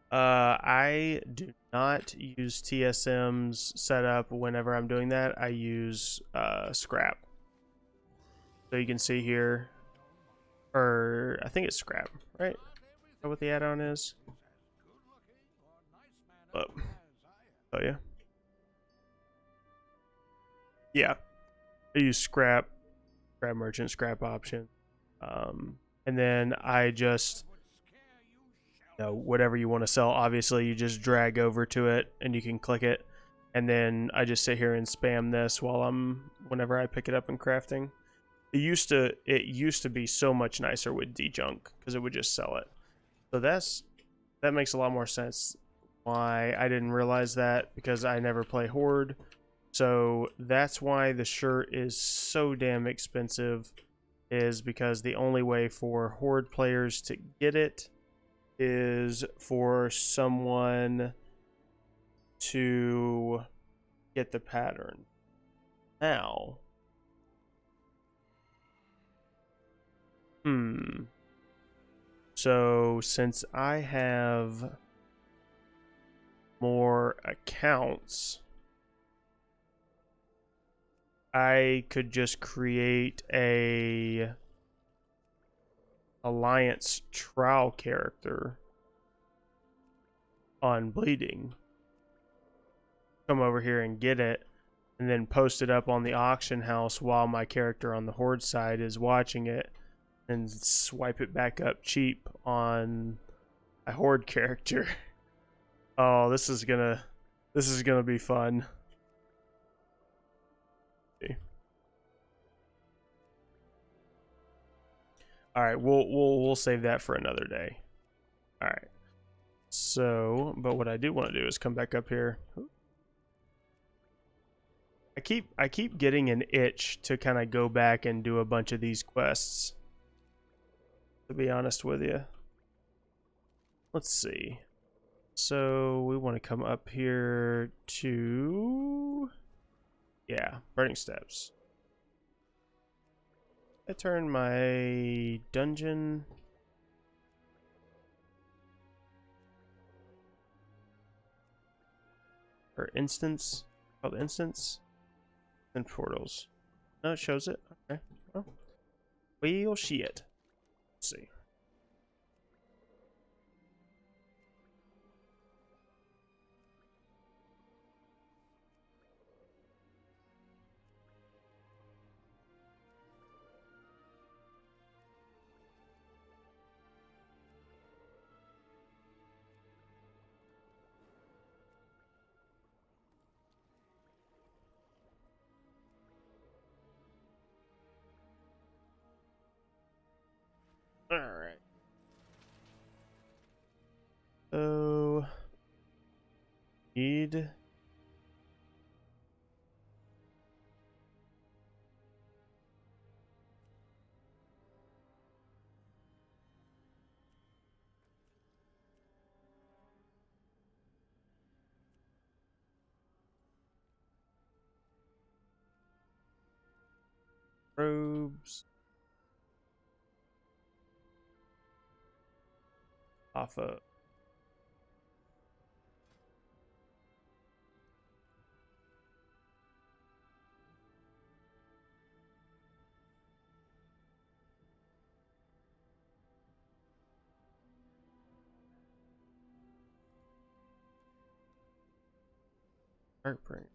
I do not use TSM's setup whenever I'm doing that. I use Scrap. So you can see here, or I think it's Scrap, right? Is that what the add-on is? Oh, oh yeah. Yeah, I use Scrap Merchant, Scrap Option, and then I just, whatever you want to sell, obviously you just drag over to it and you can click it, and then I just sit here and spam this whenever I pick it up in crafting. It used to be so much nicer with D-Junk because it would just sell it. So that makes a lot more sense why I didn't realize that, because I never play Horde. So that's why the shirt is so damn expensive, is because the only way for Horde players to get it is for someone to get the pattern. Now, so since I have more accounts, I could just create a Alliance trial character on Bleeding, come over here and get it, and then post it up on the auction house while my character on the Horde side is watching it, and swipe it back up cheap on a Horde character. Oh, this is gonna be fun. All right, we'll save that for another day. All right. So, but what I do want to do is come back up here. I keep getting an itch to kind of go back and do a bunch of these quests, to be honest with you. Let's see. So we want to come up here to, yeah, Burning Steps. I turn my dungeon or instance, called instance, and portals. No, it shows it. Okay. Well, we'll see it. Let's see. Alright. So need robes off of Heartbreak.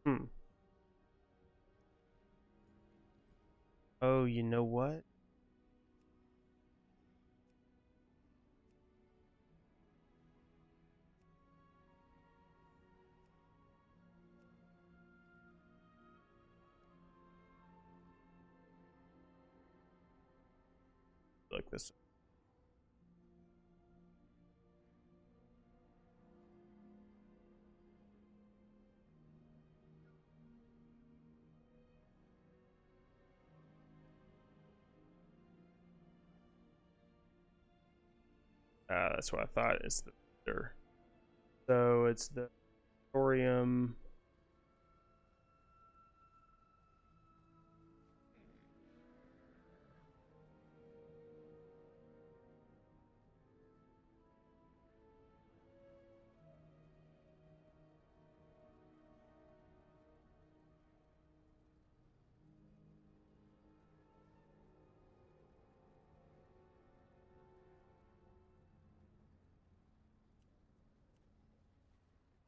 Hmm. Oh, you know what? Like this. That's what I thought. It's the so it's the thorium.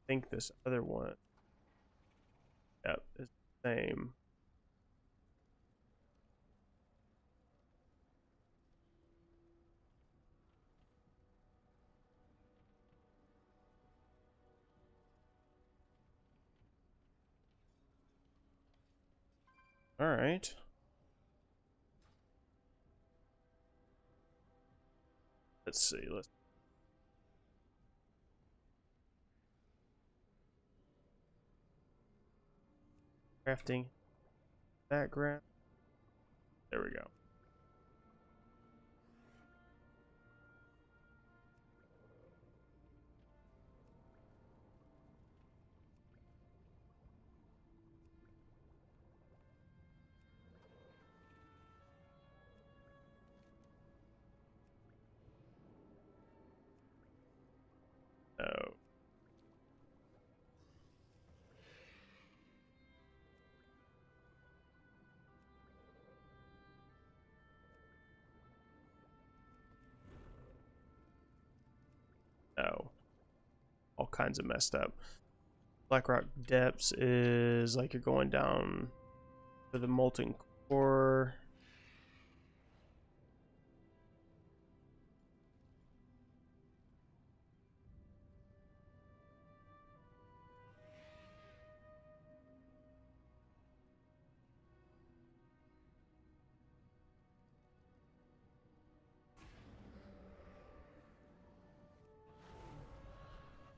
I think this other one, yep, is the same. All right. Let's see. Let's crafting background. There we go. Oh, no. All kinds of messed up. Blackrock Depths is like you're going down to the molten core.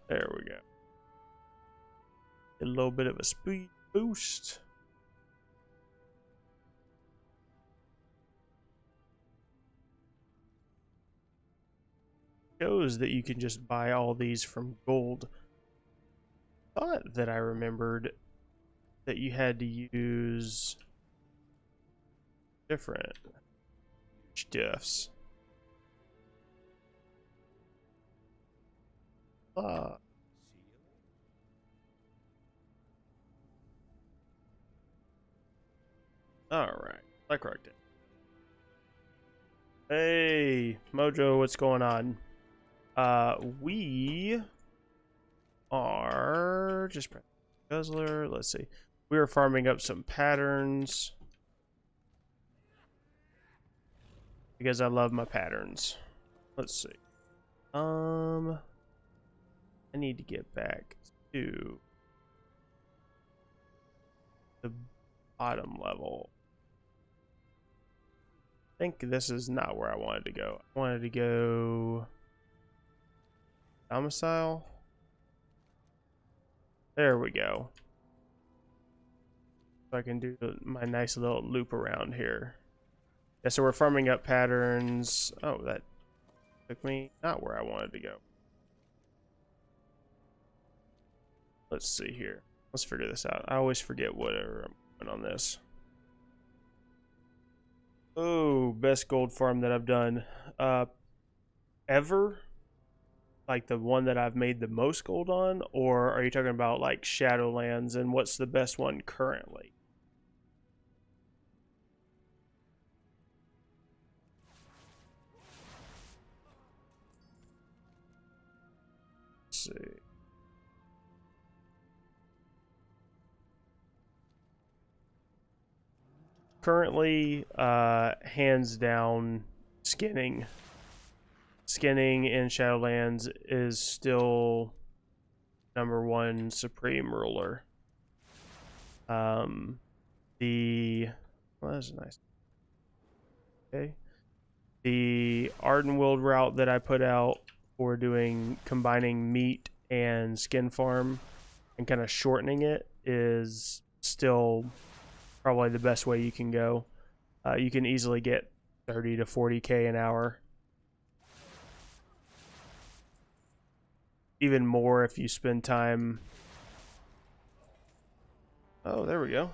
There we go. A little bit of a speed boost. Shows that you can just buy all these from gold. Thought that I remembered that you had to use different stuffs. Ah, all right. Blackrock Depths. Hey, Mojo, what's going on? We are just guzzler. Let's see. We are farming up some patterns. because I love my patterns. Let's see. I need to get back to the bottom level. I think this is not where I wanted to go. I wanted to go domicile. There we go. So I can do my nice little loop around here. Yeah, so we're farming up patterns. Oh, that took me not where I wanted to go. Let's see here. Let's figure this out. I always forget whatever I'm doing on this. Oh, best gold farm that I've done ever? Like the one that I've made the most gold on? Or are you talking about like Shadowlands and what's the best one currently? Let's see. Currently, hands down, skinning. Skinning in Shadowlands is still #1 supreme ruler. Well, that's nice. Okay. The Ardenwold route that I put out for doing combining meat and skin farm and kind of shortening it is still probably the best way you can go. You can easily get 30 to 40k an hour. Even more if you spend time. Oh, there we go.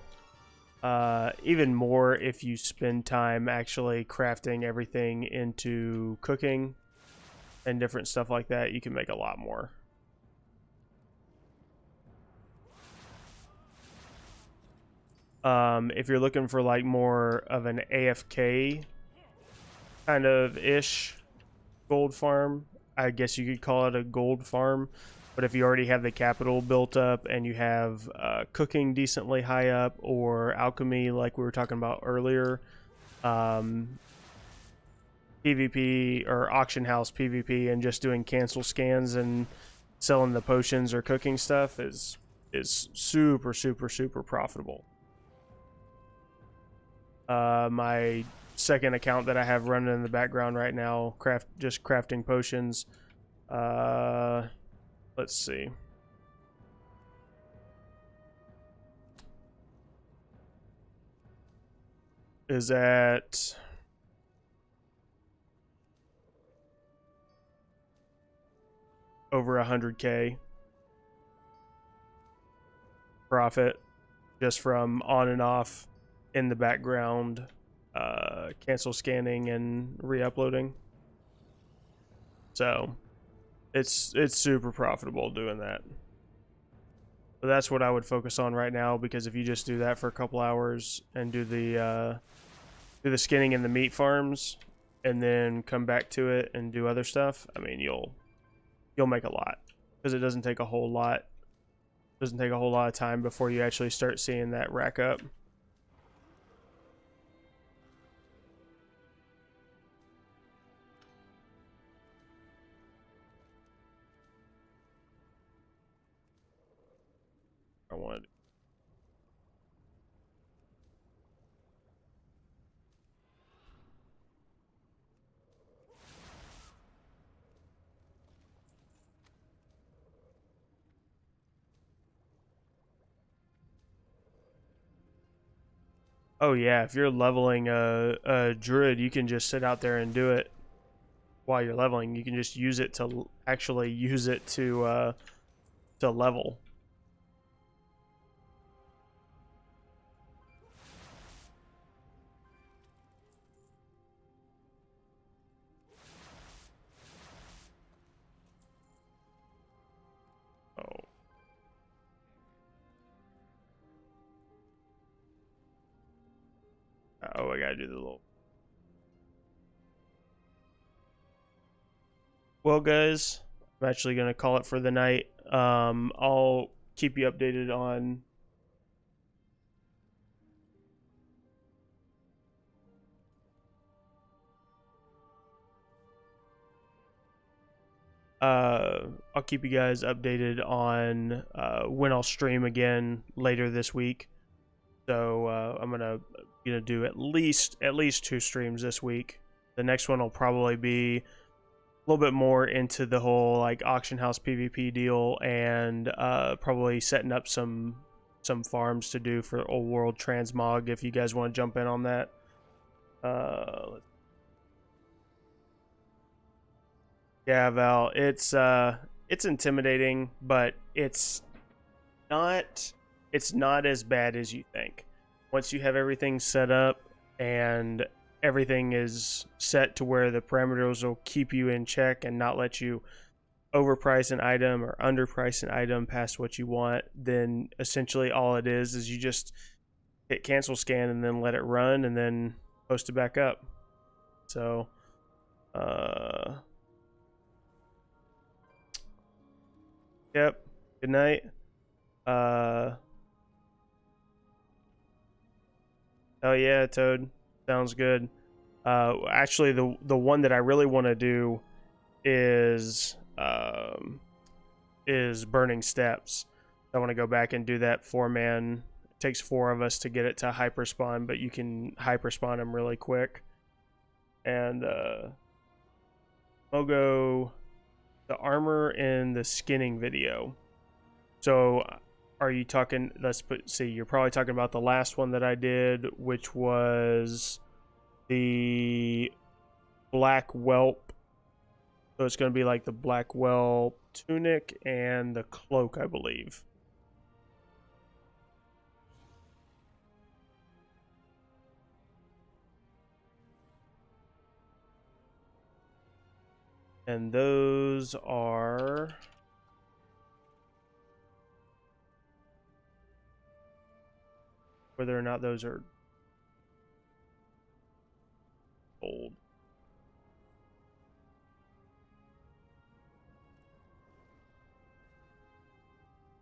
Even more if you spend time actually crafting everything into cooking and different stuff like that, you can make a lot more. If you're looking for like more of an AFK kind of ish gold farm, I guess you could call it a gold farm. But if you already have the capital built up and you have cooking decently high up or alchemy like we were talking about earlier, PvP or auction house PvP and just doing cancel scans and selling the potions or cooking stuff is super, super, super profitable. My second account that I have running in the background right now, just crafting potions. Let's see. Is at over 100k profit just from on and off in the background, cancel scanning and re-uploading. So it's super profitable doing that. But that's what I would focus on right now, because if you just do that for a couple hours and do the skinning and the meat farms and then come back to it and do other stuff, I mean you'll make a lot, because it doesn't take a whole lot of time before you actually start seeing that rack up. I wanted. Oh yeah, if you're leveling a druid, you can just sit out there and do it while you're leveling. You can just use it to actually use it to level. Oh. Oh, I gotta do the little. Well, guys, I'm actually gonna call it for the night. I'll keep you updated on. I'll keep you guys updated on when I'll stream again later this week. So I'm gonna do at least 2 streams this week. The next one will probably be a little bit more into the whole like auction house PvP deal, and probably setting up some farms to do for old world transmog if you guys want to jump in on that. Yeah, Val, it's intimidating, but it's not as bad as you think. Once you have everything set up and everything is set to where the parameters will keep you in check and not let you overprice an item or underprice an item past what you want, then essentially all it is you just hit cancel scan and then let it run and then post it back up. So yep, good night. Oh yeah, Toad, sounds good. Actually, the one that I really want to do is Burning Steps. I want to go back and do that 4-man. It takes 4 of us to get it to hyperspawn, but you can hyperspawn them really quick. And Mogo, the armor in the skinning video. So are you talking, you're probably talking about the last one that I did, which was the Black Whelp. So it's going to be like the Black Whelp tunic and the cloak, I believe. And those are... whether or not those are old.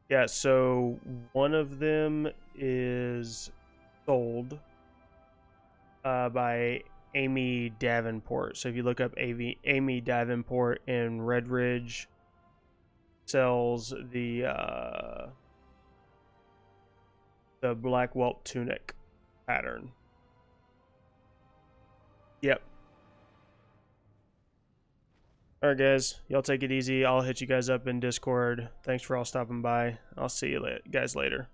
Yeah, so one of them is sold by Amy Davenport. So if you look up Amy Davenport in Red Ridge, sells the Black Whelp tunic pattern. Yep. Alright guys, y'all take it easy. I'll hit you guys up in Discord. Thanks for all stopping by. I'll see you guys later.